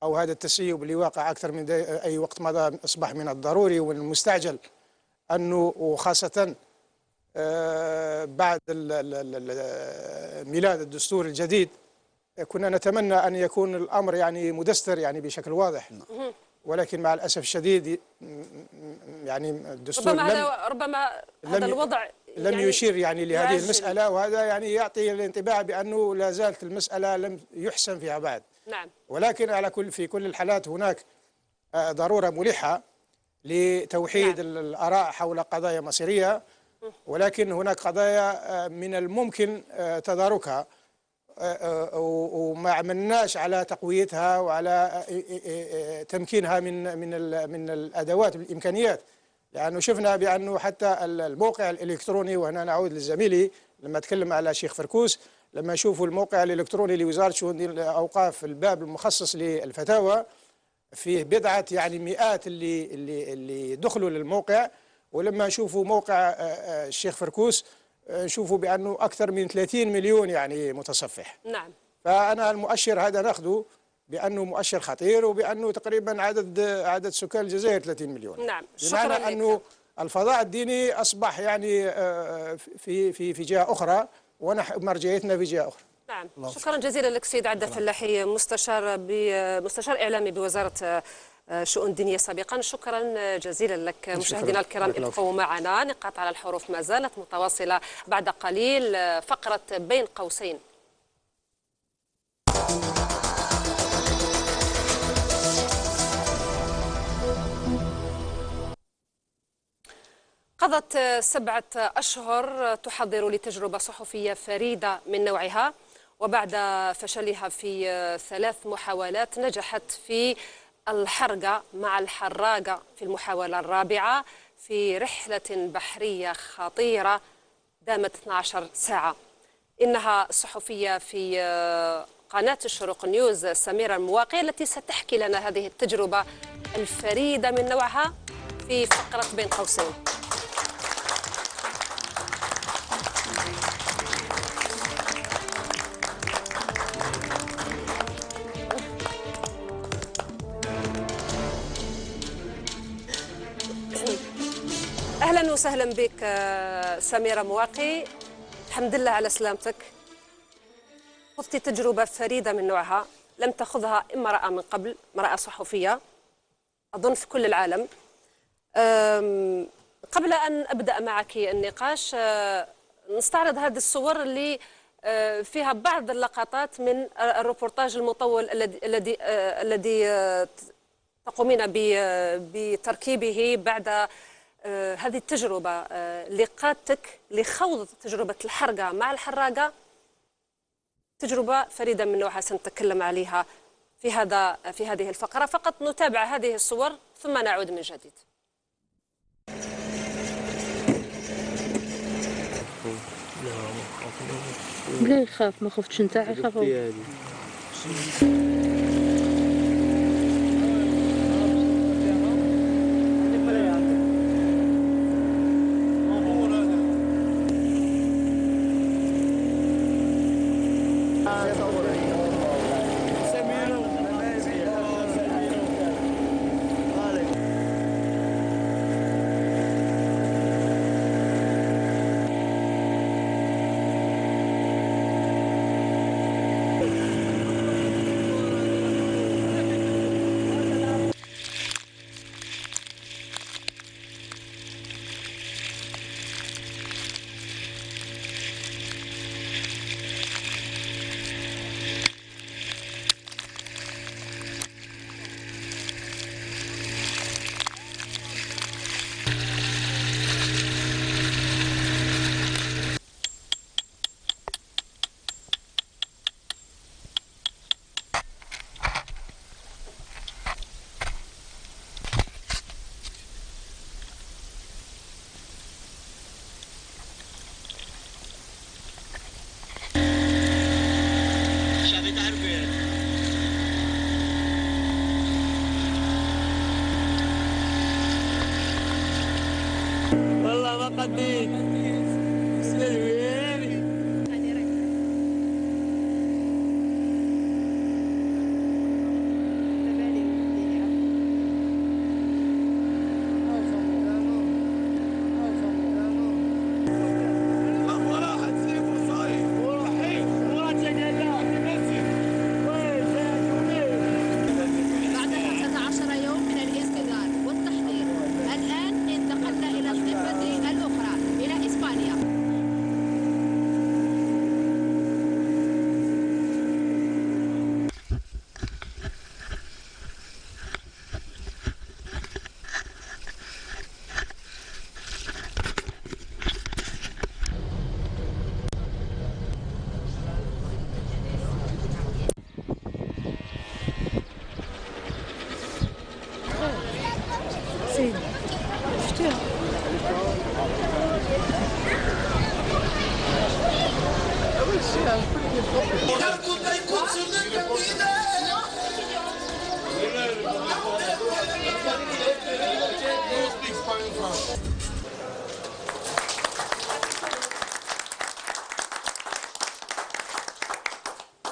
أو هذا التسيب اللي واقع أكثر من أي وقت مضى، أصبح من الضروري ومن المستعجل أنه، وخاصة بعد ميلاد الدستور الجديد، كنا نتمنى أن يكون الأمر يعني مدستر يعني بشكل واضح، ولكن مع الأسف الشديد يعني الدستور ربما هذا الوضع لم يشير يعني لهذه المسألة، وهذا يعني يعطي الانطباع بأنه لا زالت المسألة لم يحسن فيها بعد. نعم. ولكن في كل الحالات هناك ضرورة ملحة لتوحيد الآراء حول قضايا مصيرية، ولكن هناك قضايا من الممكن تداركها، وما عملناش على تقويتها وعلى تمكينها من الأدوات والإمكانيات، لأنه شفنا بأنه حتى الموقع الإلكتروني، وهنا نعود لزميلي لما تكلم على شيخ فركوس، لما يشوفوا الموقع الإلكتروني لوزارة شؤون الأوقاف، الباب المخصص للفتاوى فيه بضعة يعني مئات اللي دخلوا للموقع، ولما نشوفوا موقع الشيخ فركوس نشوفوا بأنه أكثر من 30 مليون يعني متصفح. نعم. فأنا المؤشر هذا ناخذه بأنه مؤشر خطير، وبأنه تقريبا عدد سكان الجزائر 30 مليون. نعم. بمعنى أنه الفضاء الديني أصبح يعني في جهة أخرى، ونحن مرجعيتنا في جهة أخرى. نعم. شكرا جزيلا لك سيد عدة فلاحي، مستشار إعلامي بوزارة شؤون الدينية سابقا. شكرا جزيلا لك. مشاهدينا الكرام، ابقوا معنا، نقاط على الحروف ما زالت متواصلة. بعد قليل فقرة بين قوسين. قضت 7 أشهر تحضر لتجربة صحفية فريدة من نوعها، وبعد فشلها في 3 محاولات نجحت في الحرقة مع الحراقة في المحاولة الرابعة في رحلة بحرية خطيرة دامت 12 ساعة. إنها الصحفية في قناة الشروق نيوز سميرة المواقي التي ستحكي لنا هذه التجربة الفريدة من نوعها في فقرة بين قوسين. أهلا وسهلا بك سميرة مواقي، الحمد لله على سلامتك. خضتي تجربة فريدة من نوعها لم تخضها امرأة من قبل، امرأة صحفية أظن في كل العالم. قبل أن أبدأ معك النقاش نستعرض هذه الصور اللي فيها بعض اللقطات من الروبورتاج المطول الذي تقومين بتركيبه بعد هذه التجربة اللي قادتك لخوض تجربة الحرقة مع الحراقة. تجربة فريدة من نوعها سنتكلم عليها في هذه الفقرة. فقط نتابع هذه الصور ثم نعود من جديد. بلا يخاف، ما خفتش نتاع يخاف. والله ما قديت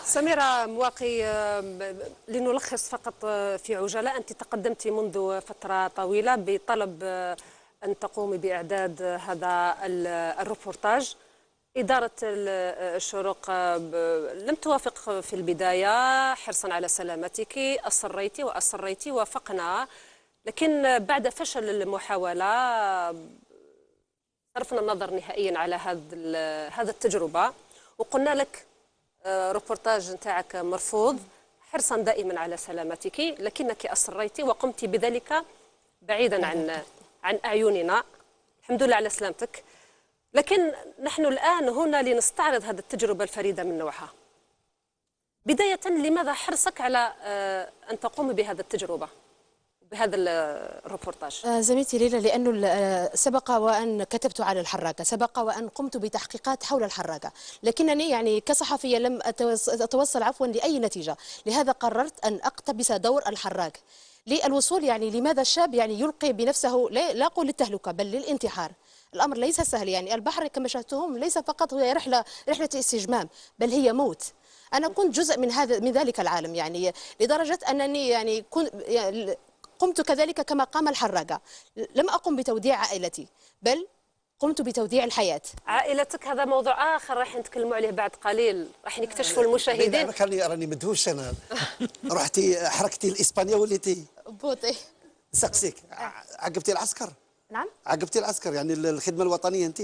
سميرة مواقي، لنلخص فقط في عجالة، أنت تقدمت منذ فترة طويلة بطلب أن تقومي بإعداد هذا الروبورتاج. إدارة الشروق لم توافق في البداية حرصا على سلامتك، أصريت وافقنا، لكن بعد فشل المحاولة صرفنا النظر نهائيا على هذا التجربة، وقلنا لك روبورتاج نتاعك مرفوض حرصا دائما على سلامتك، لكنك أصريت وقمت بذلك بعيدا عن أعيننا. الحمد لله على سلامتك. لكن نحن الآن هنا لنستعرض هذه التجربة الفريدة من نوعها. بداية، لماذا حرصك على أن تقوم بهذه التجربة بهذا الروبورتاج؟ زميلتي ليلى، لأنه سبق وأن كتبت على الحراقة، سبق وأن قمت بتحقيقات حول الحراقة، لكنني يعني كصحفية لم أتوصل لأي نتيجة، لهذا قررت أن أقتبس دور الحراق للوصول لماذا الشاب يلقي بنفسه لا أقول للتهلكة بل للانتحار. الأمر ليس سهل، البحر كما شاهدتهم ليس فقط هي رحلة استجمام، بل هي موت. أنا كنت جزء من ذلك العالم، لدرجة أنني قمت كذلك كما قام الحراقة. لم أقم بتوديع عائلتي بل قمت بتوديع الحياة. عائلتك هذا موضوع آخر راح نتكلموا عليه بعد قليل، راح نكتشفوا المشاهدين. أنا راني مدهوش. أنا رحتي حركتي لإسبانيا وليتي بوطي سقسيك. عقبتي العسكر؟ نعم عقبتي العسكر، الخدمة الوطنية أنت؟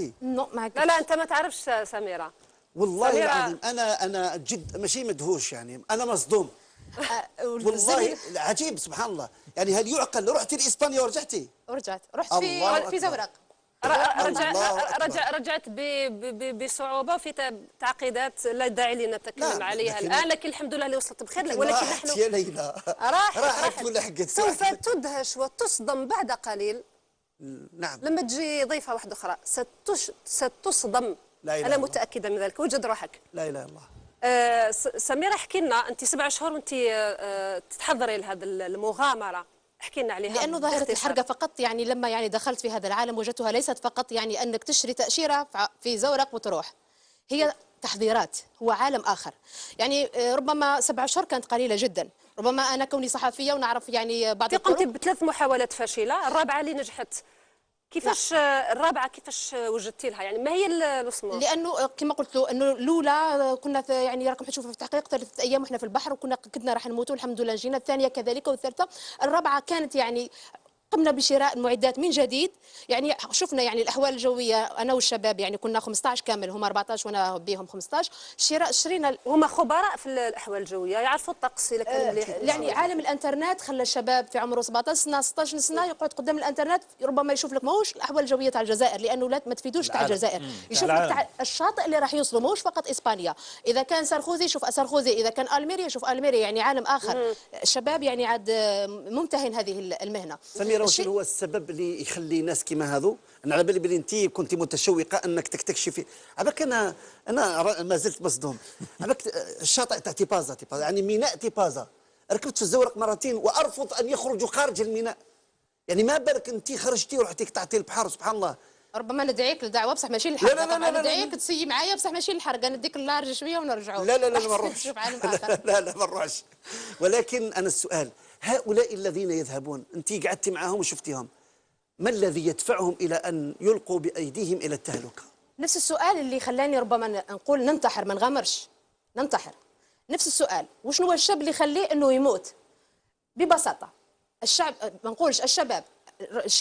لا أنت ما تعرفش سميرة. والله العظيم أنا جد ماشي مدهوش، أنا مصدوم. والله عجيب سبحان الله. هل يعقل رحتي لإسبانيا ورجعتي؟ رحت في زورق. رجعت بصعوبة في تعقيدات لا داعي لنتكلم عليها الآن، لكن الحمد لله اللي وصلت بخير. ولكن نحن يا ليلى راحت ولحقت. سوف تدهش وتصدم بعد قليل. نعم. لما تجي ضيفة واحدة أخرى ستصدم. لا أنا متأكدة من ذلك. وجد روحك. لا إله إلا الله. سميرة، احكي لنا، أنت 7 شهور وأنت تتحضري لهذه المغامرة، احكي لنا عليها. لأنه ظاهرة الحرقة فقط لما دخلت في هذا العالم وجدتها ليست فقط أنك تشتري تأشيرة في زورق وتروح، هي تحضيرات، هو عالم آخر. ربما 7 شهور كانت قليلة جدا، ربما أنا كوني صحفية ونعرف بعض الطرق. قمت ب3 محاولات فاشلة، الرابعة اللي نجحت. كيفاش الرابعه كيفاش وجدتي لها؟ ما هي الوصمه؟ لانه كما قلت له انه الاولى كنا راكم تشوفوا في التحقيق 3 ايام وحنا في البحر كنا راح نموتوا، الحمد لله جينا. الثانيه كذلك، والثالثه. الرابعه كانت قمنا بشراء المعدات من جديد. شفنا الاحوال الجويه، انا والشباب كنا 15 كامل، هم 14 وانا بهم 15. شرينا. هما خبراء في الاحوال الجويه، يعرفوا الطقس. عالم الانترنت خلى الشباب في عمره 17 سنه 16 سنه يقعد قدام الانترنت، ربما يشوف لك ماهوش الاحوال الجويه تاع الجزائر، لانه لا ما تفيدوش تاع الجزائر، يشوف لك تاع الشاطئ اللي راح يوصلوا، ماهوش فقط اسبانيا. اذا كان ساركوزي يشوف ساركوزي، اذا كان الميريا يشوف الميريا، عالم اخر. الشباب عاد ممتهن هذه المهنه. سميرة وشنو هو السبب اللي يخلي ناس كيما هذو؟ انا على بالي بلي انت كنت متشوقه انك تكتشفي. عباك انا ما زلت مصدوم. عباك الشاطئ تاع تيبازا يعني ميناء تيبازا، ركبت في الزورق مرتين وارفض ان يخرجوا خارج الميناء. يعني ما بالك انت خرجتي ورحتي قطعتي البحر، سبحان الله. ربما ندعيك لدعوه بصح ماشي للحرقه. لا لا لا لا ندعيك تسيي معايا بصح ماشي للحرقه، نديك اللارج شويه ونرجعوا. لا لا لا ما نروحش. لا لا ما نروحش. ولكن انا السؤال، هؤلاء الذين يذهبون انت قعدتي معهم وشفتيهم، ما الذي يدفعهم الى ان يلقوا بايديهم الى التهلكه؟ نفس السؤال اللي خلاني ربما نقول ننتحر، ما نغامرش ننتحر. نفس السؤال، وشنو هو الشاب اللي يخليه انه يموت؟ ببساطه الشعب، ما نقولش الشباب،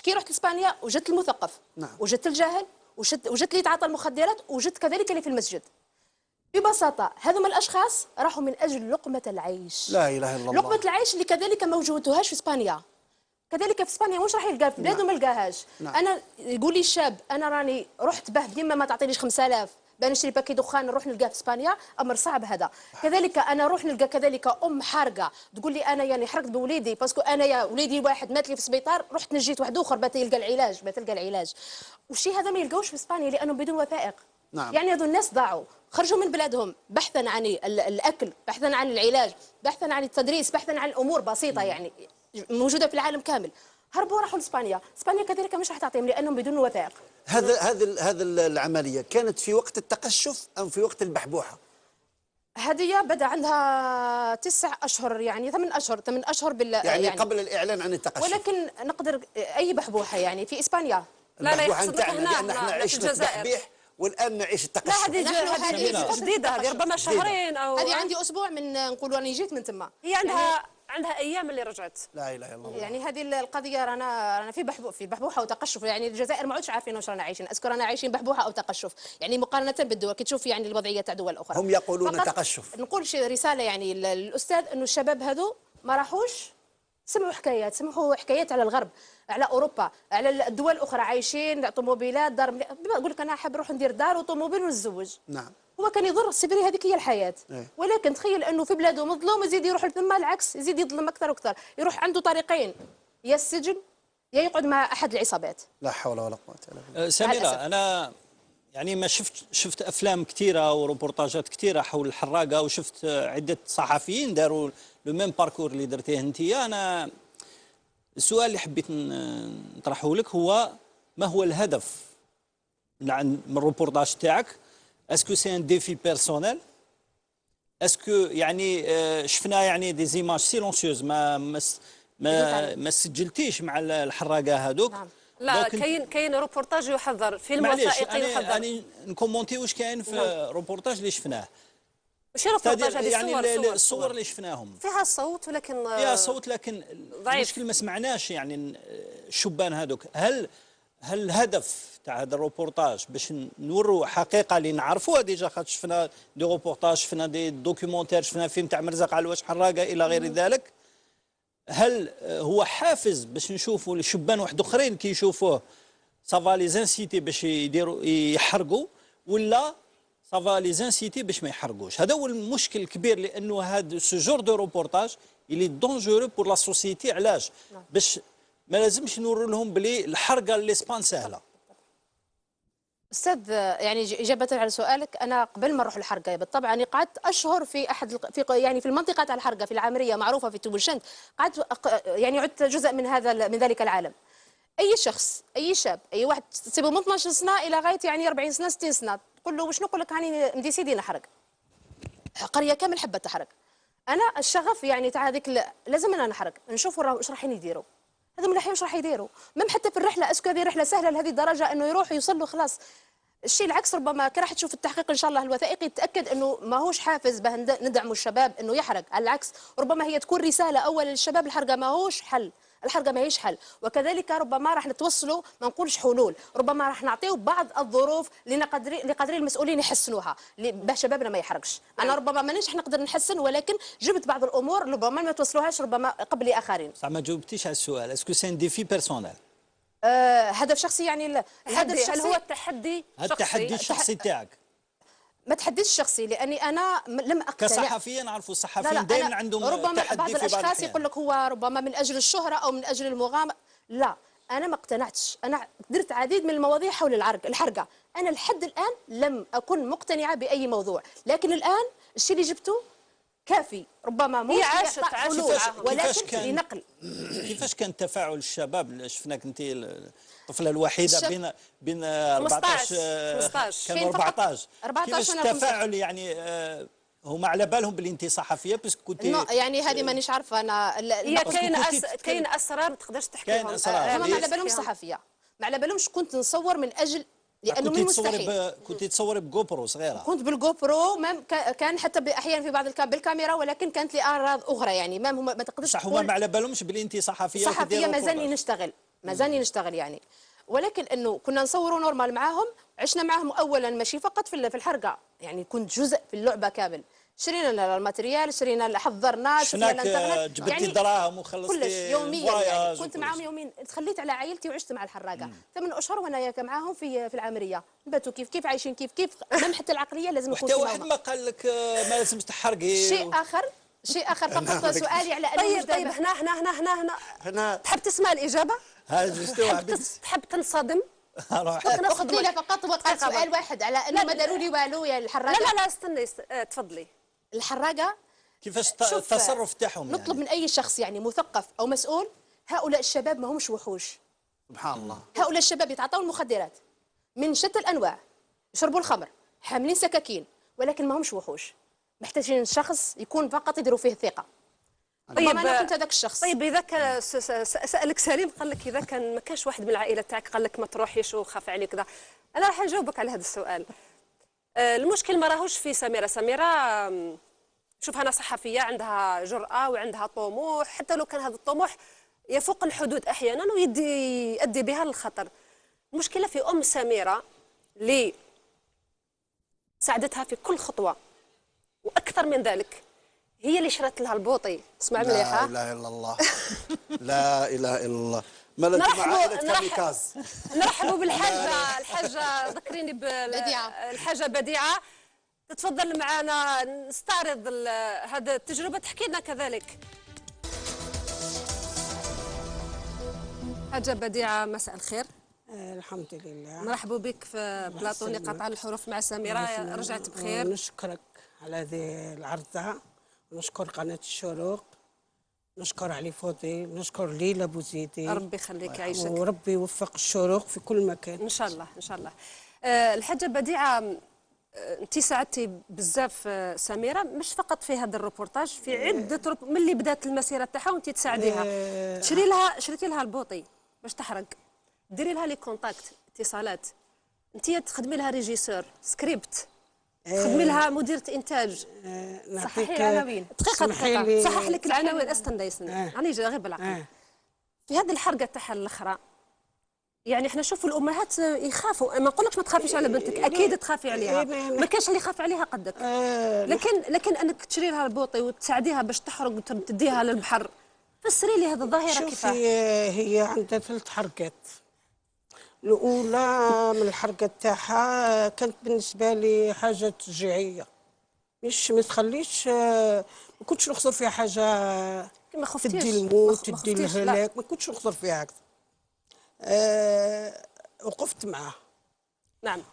كي رحت لاسبانيا وجدت المثقف، نعم. وجدت الجاهل، وجدت اللي يتعاطى المخدرات، وجدت كذلك اللي في المسجد. ببساطه هذوما الاشخاص راحوا من اجل لقمه العيش. لا اله الا الله. لقمه العيش اللي كذلك ما وجدتوهاش في اسبانيا. كذلك في اسبانيا واش راح يلقى في بلاده؟ ما لقاهاش. نعم. انا يقول لي الشاب انا راني رحت به ديما ما تعطينيش 5000 بان نشري باكي دخان نروح نلقاه في اسبانيا، امر صعب هذا. كذلك انا نروح نلقى كذلك ام حارقه تقول لي انا يعني حرقت بوليدي باسكو انا يا وليدي واحد مات لي في السبيطار، رحت نجيت واحد اخر بات يلقى العلاج، والشيء هذا ما يلقاوش في اسبانيا لانهم بدون وثائق. نعم. يعني هذو الناس ضاعوا، خرجوا من بلادهم بحثا عن الاكل، بحثا عن العلاج، بحثا عن التدريس، بحثا عن امور بسيطه يعني موجوده في العالم كامل. هربوا راحوا لاسبانيا، اسبانيا كذلك مش راح تعطيهم لانهم بدون وثائق. هذا العمليه كانت في وقت التقشف ام في وقت البحبوحه؟ هدية بدا عندها 9 أشهر، يعني 8 أشهر يعني قبل الإعلان عن التقشف. ولكن نقدر أي بحبوحة يعني في إسبانيا. لا البحبوحة نتاعنا هنا لأن احنا عشنا التحبيح والآن نعيش التقشف. لا هذه جديدة، هذه ربما شهرين أو هذه عندي أسبوع من نقولوا أنا جيت من تما. هي عندها ايام اللي رجعت. لا اله الا الله. يعني هذه القضيه رانا في بحبوحه وتقشف. يعني الجزائر ما عادش عارفين واش رانا عايشين، اسكو رانا عايشين بحبوحه او تقشف، يعني مقارنه بالدول كي تشوف يعني الوضعيه تاع دول اخرى. هم يقولون تقشف. نقول شي رساله يعني للاستاذ انه الشباب هذو ما راحوش، سمعوا حكايات على الغرب، على اوروبا، على الدول الاخرى، عايشين طوموبيلات، دار يقول لك انا حاب نروح ندير دار وطوموبيل ونتزوج. نعم. هو كان يضر السبري، هذيك هي الحياه. ولكن تخيل انه في بلاده مظلوم يزيد يروح لثم، العكس يزيد يظلم اكثر واكثر، يروح عنده طريقين، يا السجن يا يقعد مع احد العصابات. لا حول ولا قوه الا بالله. سميرة، انا يعني ما شفت افلام كثيره وريبورتاجات كثيره حول الحراقه، وشفت عده صحفيين داروا لو ميم باركور اللي درتيه انت. انا السؤال اللي حبيت نطرحه لك هو ما هو الهدف من الريبورتاج تاعك؟ اسكو سي ان ديفي بيرسونيل؟ اسكو يعني شفنا يعني دي زيماج سيلونسيوز ما سجلتيش مع الحراقه هذوك؟ نعم. لا كاين روبورتاج يحضر، فيلم وثائقي يحضر. يعني نكومونتي واش كاين في روبورتاج اللي شفناه. ماشي روبورتاج، هذه يعني الصور اللي شفناهم فيها صوت، ولكن فيها صوت لكن المشكل ما سمعناش يعني الشبان هذوك. هل الهدف تاع هذا الروبورتاج باش نوروا حقيقه اللي نعرفوها ديجا، خاطر شفنا دي روبورتاج، شفنا دي دوكيومونتير، شفنا فيلم تاع مرزق على واش حراقه الى غير ذلك. هل هو حافز باش نشوفوا الشبان واحد اخرين كي يشوفوه سافا لي زانسيتي باش يديروا يحرقوا، ولا سافا لي زانسيتي باش ما يحرقوش؟ هذا هو المشكل الكبير، لانه هذا سو جور دو روبورتاج اللي دونجورو بور لا سوسيتي. علاش؟ باش ما لازمش نوروا لهم بلي الحرقه الاسبان سهله. استاذ، يعني اجابه على سؤالك، انا قبل ما نروح الحرقه بالطبع انا قعدت اشهر في يعني في المنطقه تاع الحرقه في العامريه معروفه في تبوشنت، قعدت يعني عدت جزء من ذلك العالم. اي شخص، اي شاب، اي واحد تصيبه من 12 سنه الى غايه يعني 40 سنه 60 سنه، تقول له واش نقول لك هاني مديسيدي نحرق، قريه كامل حبت تحرق. انا الشغف يعني تاع هذيك لازم انا نحرق، نشوفوا واش رايحين يديروا. هذا من واش راح يديروا؟ مم حتى في الرحله، اسكو هذه رحله سهله لهذه الدرجه انه يروح يوصل له خلاص؟ الشيء العكس، ربما كي راح تشوف التحقيق ان شاء الله الوثائقي تاكد انه ماهوش حافز به ندعموا الشباب انه يحرق، على العكس ربما هي تكون رساله اولا للشباب، الحرقه ماهوش حل، الحرقه ماهيش حل. وكذلك ربما راح نتوصلوا، ما نقولش حلول، ربما راح نعطيو بعض الظروف لقدر المسؤولين يحسنوها به شبابنا ما يحرقش. انا ربما مانيش نقدر نحسن، ولكن جبت بعض الامور ربما ما توصلوهاش ربما قبل اخرين. صح، ما جاوبتيش على السؤال. اسكو سي ان ديفي بيرسونيل؟ هدف شخصي يعني الهدف الشخصي. هل هو التحدي شخصي؟ التحدي الشخصي تاعك؟ ما تحديش شخصي، لاني انا لم اقتنع. كصحفيه نعرفوا الصحفيين دائما عندهم ربما تحدي بعض في بعض الاشخاص يقول لك هو ربما من اجل الشهره او من اجل المغامره. لا انا ما اقتنعتش. انا درت عديد من المواضيع حول الحرقه. انا لحد الان لم اكن مقتنعه باي موضوع، لكن الان الشيء اللي جبته كافي، ربما مش عاشت حلول ولكن لنقل. كيفاش كان تفاعل الشباب؟ شفناك انت الطفله الوحيده بين 14 كانوا 14 كيفاش التفاعل يعني هما على بالهم باللي انت صحفيه بس كنت يعني هذه مانيش عارفه انا. هي كاين اسرار ما تقدرش تحكيهم. كاين اسرار هما ما على بالهمش صحفيه، ما على بالهمش كنت نصور من اجل، لانه من المستحيل. كنت تصوري بجوبرو صغيره؟ كنت بالجوبرو، كان حتى احيانا في بعض بالكاميرا، ولكن كانت لي اغراض اخرى يعني ما تقدرش صح. هما ما على بالهمش باللي انت صحفيه مازالني نشتغل يعني. ولكن انه كنا نصوروا نورمال معاهم، عشنا معاهم اولا ماشي فقط في الحرقه، يعني كنت جزء في اللعبه كامل. شرينا الماتريال، شرينا حضرنا، شفنا الانترنت، جبتي يعني دراهم وخلصتي كلش يوميا يعني. كنت معاهم يوميا، تخليت على عائلتي وعشت مع الحراقه 8 اشهر وانا معاهم في العامريه. نباتوا كيف عايشين كيف مام حتى العقليه لازم يكون. حتى واحد ما قال لك ما لازمش تحرقي. شيء اخر فقط سؤالي على طيب هنا تحب تسمع الاجابه؟ تحب تنصدم؟ اخذ لي فقط وقت سؤال واحد على انه ما داروا لي والو يا الحراقه. لا استني تفضلي. الحراقه كيفاش التصرف تاعهم؟ نطلب يعني من اي شخص يعني مثقف او مسؤول، هؤلاء الشباب ما همش وحوش. سبحان الله. هؤلاء الشباب يتعاطون المخدرات من شتى الانواع، يشربوا الخمر، حاملين سكاكين، ولكن ما همش وحوش. محتاجين شخص يكون فقط يديروا فيه الثقه. طيب انا كنت هذاك الشخص. طيب اذا كان سالك سليم قال لك اذا كان ما كانش واحد من العائله تاعك قال لك ما تروحيش وخاف عليك كذا، انا راح نجاوبك على هذا السؤال. المشكل ما راهوش في سميره. شوف انا صحفيه عندها جرأة وعندها طموح، حتى لو كان هذا الطموح يفوق الحدود احيانا ويؤدي بها للخطر. المشكله في ام سميره اللي ساعدتها في كل خطوه، واكثر من ذلك هي اللي شرت لها البوطي. اسمع مليحه. لا اله الا الله. لا اله الا الله. نرحبوا الحاجه ذكريني الحاجه بديعه تتفضل معنا نستعرض هذه التجربه، تحكي لنا كذلك. حاجه بديعه مساء الخير. الحمد لله. مرحبا بك في بلاطو نقاط على الحروف مع سميره. رجعت بخير. نشكرك على هذه العرضه، ونشكر قناه الشروق، نشكر علي فوضي، نشكر ليلى بوزيدي. ربي يخليك يعيشك وربي يوفق الشروق في كل مكان ان شاء الله ان شاء الله. الحاجه بديعه، انت ساعدتي بزاف سميره، مش فقط في هذا الروبورتاج، في عده من اللي بدات المسيره تاعها وانت تساعديها. شريتي لها البوطي باش تحرق، ديري لها لي كونتاكت، اتصالات، انت تخدمي لها ريجيسور، سكريبت، تخدمي لها مديرة إنتاج. صححي العناوين دقيقة. صحح لك العناوين. استنى راني جاي غير بالعقل. في هذه الحرقة تاعها الأخرى، يعني احنا نشوفوا الأمهات يخافوا. ما نقولكش ما تخافيش على بنتك، أكيد تخافي عليها، ما كانش اللي يخاف عليها قدك. لكن أنك تشري لها البوطي وتساعديها باش تحرق وتديها للبحر، فسري لي هذه الظاهرة كيفاه. هي عندها 3 حرقات. الأولى من الحرقة تاعها كانت بالنسبة لي حاجة تشجيعية، مش ما تخليش، ما كنتش نخسر فيها حاجة تدي الموت تدي الهلاك، ما كنتش نخسر فيها هكذا. وقفت معاه. نعم.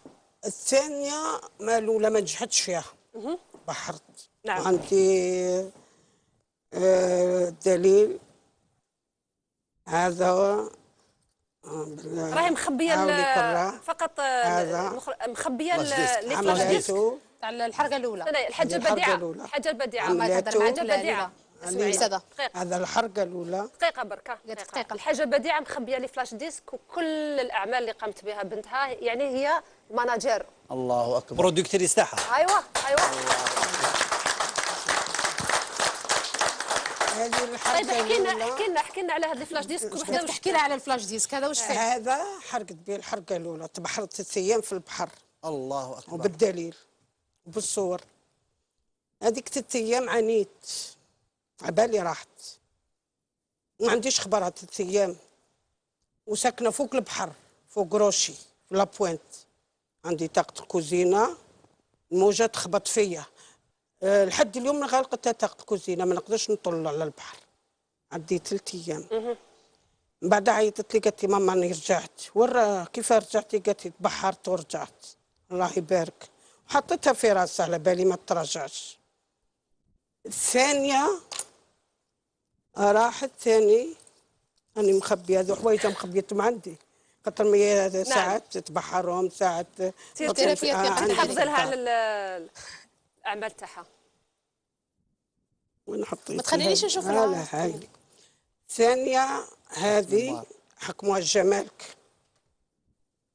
الثانية ما الأولى ما نجحتش فيها، بحرت. نعم. عندي دليل هذا. راهي مخبيه فقط مخبيه الفلاش تاع الحرقه الاولى. الحاجه البديعه هذا الحرقه الاولى. دقيقه بركه. الحاجه البديعه مخبيه لي فلاش ديسك وكل الاعمال اللي قامت بها بنتها، يعني هي ماناجير. الله اكبر. برودكتريس تاعها. ايوه طيب احكي لنا على هذا الفلاش ديسك. تحكي لنا على الفلاش ديسك هذا واش فيه؟ هذا حرقت به الحرقه الاولى، تبحرت 3 ايام في البحر. الله اكبر. وبالدليل وبالصور. هذيك 3 ايام عانيت، عبالي راحت، ما عنديش خبر. 3 ايام وساكنه فوق البحر، فوق روشي في لابوينت. عندي طاقه الكوزينه، الموجه تخبط فيا. لحد اليوم غلقت طاقة كوزينة، ما نقدرش نطل على البحر. عدي 3 ايام من بعد عيطت لي قالت لي ماما راني رجعت. ورا كيف رجعتي؟ قالت لي تبحرت ورجعت. الله يبارك. حطيتها في راسها على بالي ما تراجعش. الثانيه راحت ثاني راني مخبيه هذو حوايج مخبيتهم عندي، خاطر ما ساعات تبحرهم ساعات تحافظي لها على الاعمال تاعها. وين حطيت؟ ما تخلينيش نشوف لا هاي ثانيه هذه حكموها الجمالك.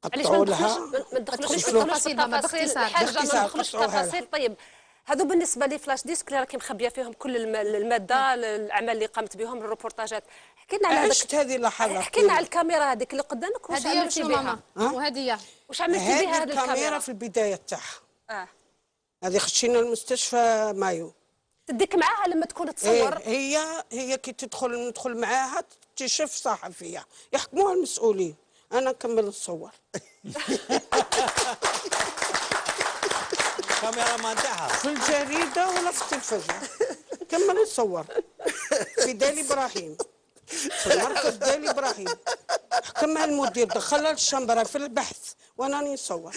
قطعوا لها. ما ندخلوش في التفاصيل حاجه، ما ندخلوش في التفاصيل. طيب هذو بالنسبه لي فلاش ديسك اللي راكي مخبيه فيهم كل الماده الاعمال اللي قامت بهم الروبورتاجات. حكي لنا على عشت هذه اللحظه. حكي لنا على الكاميرا هذيك اللي قدامك واش عملتي بها؟ وهذه واش عملتي بها هذه الكاميرا؟ في البدايه تاعها هذه خشينا المستشفى مايو. تديك معاها لما تكون تصور؟ هي كي ندخل معاها تكتشف صحفيه يحكموها المسؤولين، انا نكمل نصور. الكاميرا ما تاعها في الجريده ولا في التلفزيون كمل نصور. في دالي ابراهيم، في مركز دالي ابراهيم، حكمها المدير دخلها للشمبره في البحث وانا راني نصور.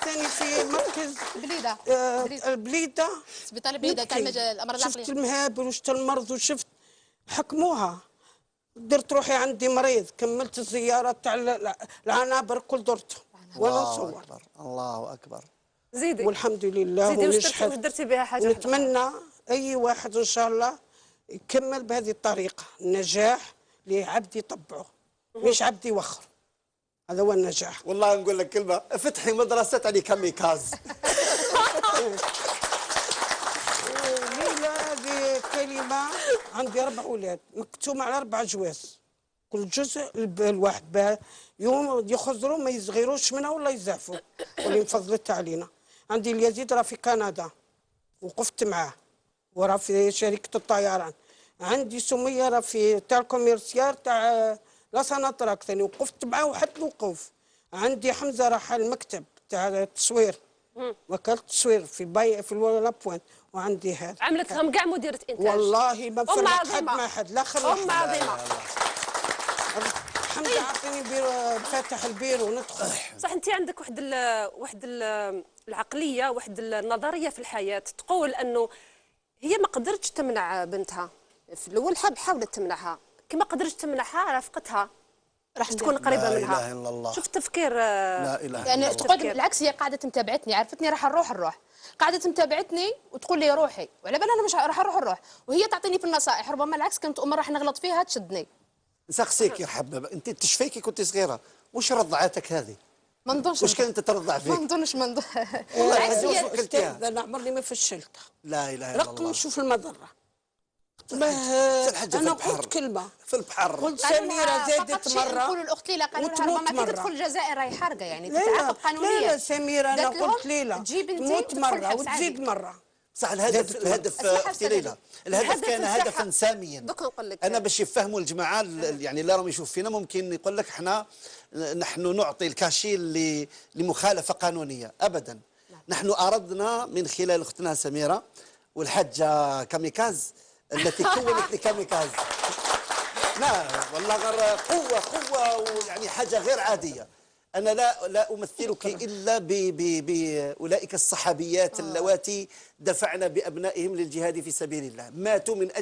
ثاني في مركز بليده سبيطار بليده تاع الامراض العقليه. شفت المهابل وشفت المرض وشفت حكموها. درت روحي عندي مريض، كملت الزياره تاع العنابر كل درته وانا نصور. الله اكبر. زيدي. والحمد لله. زيدي واش درتي بها حاجه؟ ونتمنى اي واحد ان شاء الله يكمل بهذه الطريقه. النجاح لعبد يطبعه مش عبد يوخر. هذا هو النجاح. والله نقول لك كلمه، فتحي مدرسه تاع كاميكاز. ليلى هذه كلمه. عندي 4 اولاد مكتوم على 4 جواز، كل جزء الواحد يوم يخزروا ما يصغروش منها ولا يزعفوا، واللي مفضلتها علينا. عندي اليزيد راه في كندا وقفت معاه وراه في شركه الطيران. عندي سميه راه في تاع الكوميرسيال تاع لا سنتراك ثاني وقفت معاه وحد الوقوف. عندي حمزه راح المكتب تاع التصوير، وكاله التصوير في لابوينت. وعندي هذا عملت لهم كاع مديرة انتاج. والله ما فرقت حد مع حد، لا خلي ام عظيمه. حمزه عطيني بيرو، فاتح البيرو وندخل. صح انت عندك واحد العقليه، واحد النظريه في الحياه تقول انه هي ما قدرتش تمنع بنتها في الاول، حاولت تمنعها، كي ما قدرتش تمنعها رافقتها راح تكون قريبه منها. لا اله الا الله. شوف التفكير. لا اله الا يعني الله. تقول بالعكس، هي قاعده متابعتني، عرفتني راح نروح قاعده متابعتني وتقول لي روحي، وعلى بالها انا مش راح نروح، وهي تعطيني في النصائح. ربما العكس كنت امور راح نغلط فيها تشدني. نسقسيك يا حبابه، انت تشفيكي كنت صغيره، وش رضعتك هذه؟ ما نظنش. وش كانت ترضع فيك؟ ما نظنش بالعكس هي انا عمري ما فشلتها. لا اله الا الله. رقم نشوف المضره. انا قلت كلمه في البحر، قلت سميره زادت مره. نقولوا الاخت ليلى قالوا لها ربما كي تدخل الجزائر راهي حارقه، يعني تتعاقب قانونيا. لا سميره انا قلت ليلى تجيب انت تموت مره وتزيد مره. صح. الهدف اختي ليلى، الهدف كان هدفا ساميا. دوك نقول لك انا باش يفهموا الجماعه يعني اللي راهم يشوف فينا، ممكن يقول لك احنا نحن نعطي الكاشي لمخالفه قانونيه ابدا. نحن اردنا من خلال اختنا سميره والحاجه كاميكاز التي كونت لكاميكاز. لا والله غير قوه ويعني حاجه غير عاديه. أنا لا أمثلك إلا بأولئك الصحابيات اللواتي دفعن بأبنائهم للجهاد في سبيل الله، ماتوا من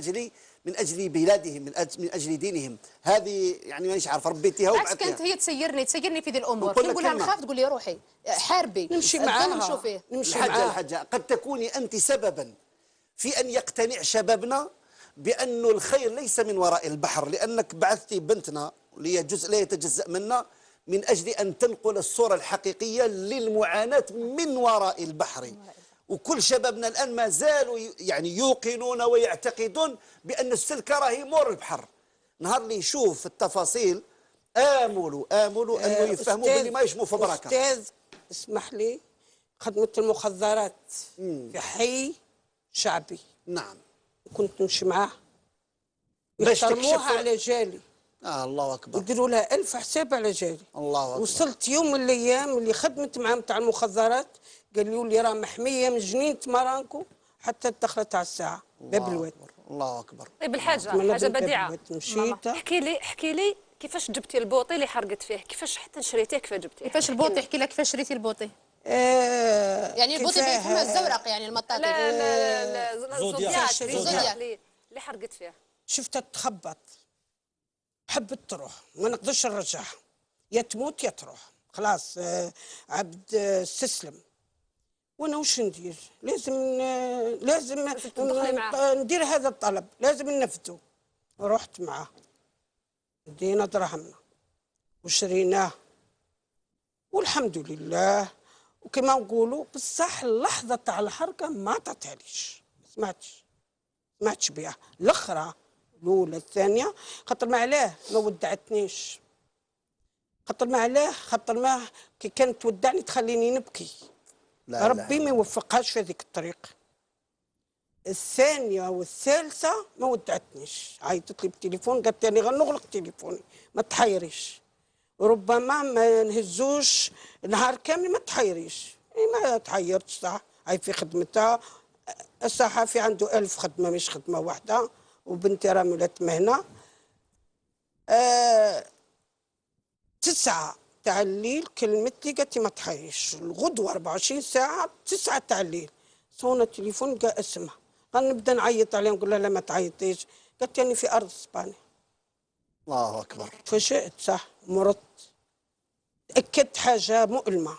أجل بلادهم، من أجل دينهم. هذه يعني مانيش عارف ربيتيها وبعثتها. كانت هي تسيرني في ذي الأمور، كي نقول لها نخاف تقول لي روحي حاربي، نمشي معاها. الحاجة قد تكوني أنت سببا في أن يقتنع شبابنا بأن الخير ليس من وراء البحر، لأنك بعثتي بنتنا اللي هي جزء لا يتجزأ منا من أجل أن تنقل الصورة الحقيقية للمعاناة من وراء البحر. وكل شبابنا الآن ما زالوا يعني يوقنون ويعتقدون بأن السلكة راهي مور البحر. نهار اللي يشوف التفاصيل آملوا أنه يفهموا باللي ما يشموا في بركة. أستاذ اسمح لي، خدمة المخدرات في حي شعبي. نعم. كنت نمشي معاه يحترموها على جالي. الله اكبر. يديروا لها 1000 حساب على جالي. الله اكبر. وصلت يوم من الايام اللي خدمت معاه نتاع المخدرات قال لي راه محميه من جنينه مرانكو حتى دخلت على الساعه باب الواد. الله اكبر. طيب الحاجه حاجه بديعه، مشيت. احكي لي كيفاش جبتي البوطي اللي حرقت فيه، كيفاش حتى شريتيه، كيفاش جبتيه؟ كيفاش البوطي؟ احكي لك كيفاش شريتي البوطي. يعني البوطي فيها الزورق، يعني المطاطي. لا زودياك اللي حرقت فيه. شفتها تخبط، حبت تروح، ما نقدرش نرجعها، يا تموت يا تروح، خلاص. عبد استسلم. وانا وش ندير؟ لازم ندير هذا الطلب، لازم ننفذه. رحت معاه، دينا دراهمنا وشريناه، والحمد لله. وكما نقولوا بصح اللحظه تاع الحركه ما عطاتهاليش، ما سمعتش بها. الاخرى الاولى الثانيه، خاطر ما علاه ما ودعتنيش، خاطر ما كي كانت تودعني تخليني نبكي. لا ربي ما يوفقهاش في هذيك الطريق. الثانيه والثالثه ما ودعتنيش، عيطت لي بالتليفون قالت لي غنغلق تليفوني ما تحيريش، ربما ما نهزوش نهار كامل، ما تحيريش. ما تحيرتش صح، هاي في خدمتها. الصحفي عنده 1000 خدمه مش خدمه واحده، وبنتي راه ولات مهنه. 9 تاع الليل كلمت لي قالت لي ما تحيريش، الغدوه 24 ساعه 9 تاع الليل صونا التليفون لقى اسمها. غنبدا نعيط عليهم نقول لها لا ما تعيطيش، قالت لي في ارض اسبانيا. الله اكبر. فشئت صح، مرضت. تاكدت حاجه مؤلمه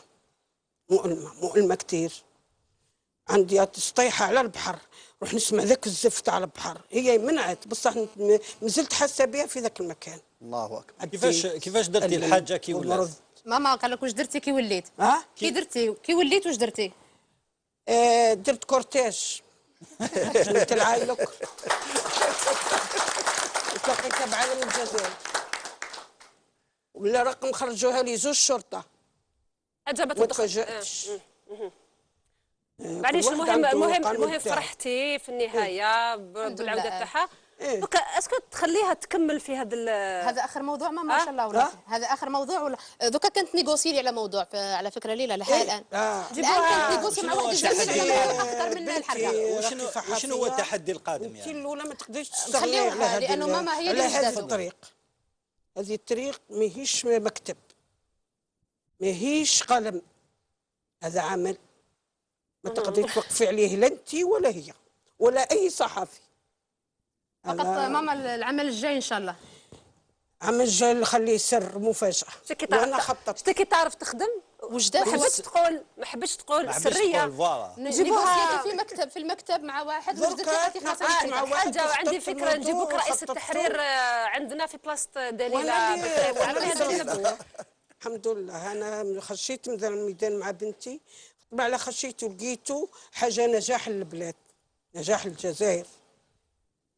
كثير. عندي تسطيحه على البحر، روح نسمع ذاك الزفت على البحر، هي منعت بصح مازلت حاسه بها في ذاك المكان. الله اكبر. كيفاش درتي الحاجه كي ولات؟ ماما قال لك واش درتي كي وليت؟ كي درتي كي وليت واش درتي؟ درت كورتاج. جبت العائله تلقيتها بعالم الجزائر، ولا رقم خرجوها لي 2 شرطه. عجبت ما تفاجأتش. معليش، المهم فرحتي في النهايه بالعوده تاعها. دوكا اسكو تخليها تكمل في هذا اخر موضوع ما شاء الله ولا هذا اخر موضوع ولا دوكا كانت نيغوسي لي على موضوع على فكره ليلى لحال الان. الان كانت نيغوسي مع واحد اكثر من الحرقه. وشنو هو التحدي القادم يعني؟ انت الاولى ما تقدريش تستغني خليوها لانه ماما هي اللي هذه الطريق. هذه الطريق ماهيش مكتب، ماهيش قلم، هذا عمل ما تقدري توقفي عليه لا انت ولا هي ولا اي صحفي. فقط ماما العمل الجاي ان شاء الله. العمل الجاي نخليه سر مفاجاه. وانا خططت. شتي كي تعرف تخدم وجدات ما حبيتش تقول سريه. نيغوسياتي في المكتب مع واحد وجدتي خاصه مع واحد. وعندي فكره نجيبوك رئيس التحرير عندنا في بلاصه دليله. الحمد لله انا خشيت من الميدان مع بنتي، على خشيته لقيته حاجه نجاح للبلاد، نجاح للجزائر.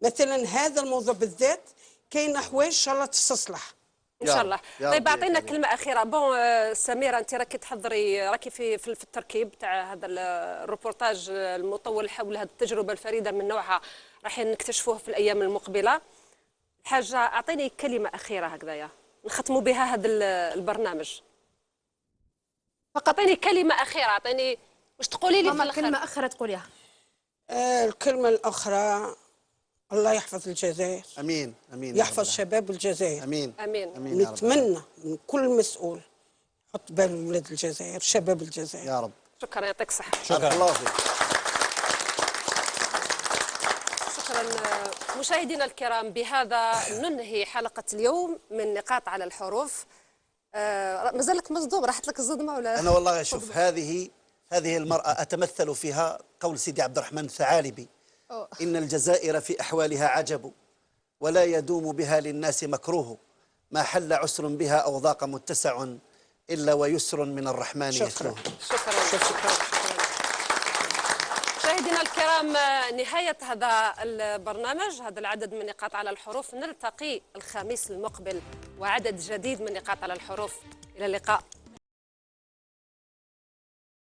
مثلا هذا الموضوع بالذات كاين حوايج ان شاء الله تستصلح ان شاء الله. طيب اعطينا كلمه اخيره. بون سميره، انت راكي تحضري، راكي في التركيب تاع هذا الروبورتاج المطول حول هذه التجربه الفريده من نوعها، راح نكتشفوه في الايام المقبله. حاجه اعطيني كلمه اخيره هكذايا نختموا بها هذا البرنامج. فقط اعطيني كلمه اخيره، اعطيني واش تقولي لي في الاخر. كلمه اخيره تقوليها. الكلمه الاخرى، الله يحفظ الجزائر. امين امين. يحفظ شباب الجزائر. امين امين. نتمنى من كل مسؤول يحط باله ولاد الجزائر، شباب الجزائر. يا رب. شكرا، يعطيك الصحه. شكرا الله فيك. شكرا مشاهدينا الكرام. بهذا ننهي حلقه اليوم من نقاط على الحروف. مازالك مصدوم؟ راحت لك الصدمه ولا؟ انا والله شوف، هذه المراه اتمثل فيها قول سيدي عبد الرحمن الثعالبي: إن الجزائر في أحوالها عجب، ولا يدوم بها للناس مكروه، ما حل عسر بها أو ضاق متسع، إلا ويسر من الرحمن يتلوه. شكرا. مشاهدينا الكرام، نهاية هذا البرنامج، هذا العدد من نقاط على الحروف. نلتقي الخميس المقبل وعدد جديد من نقاط على الحروف. إلى اللقاء.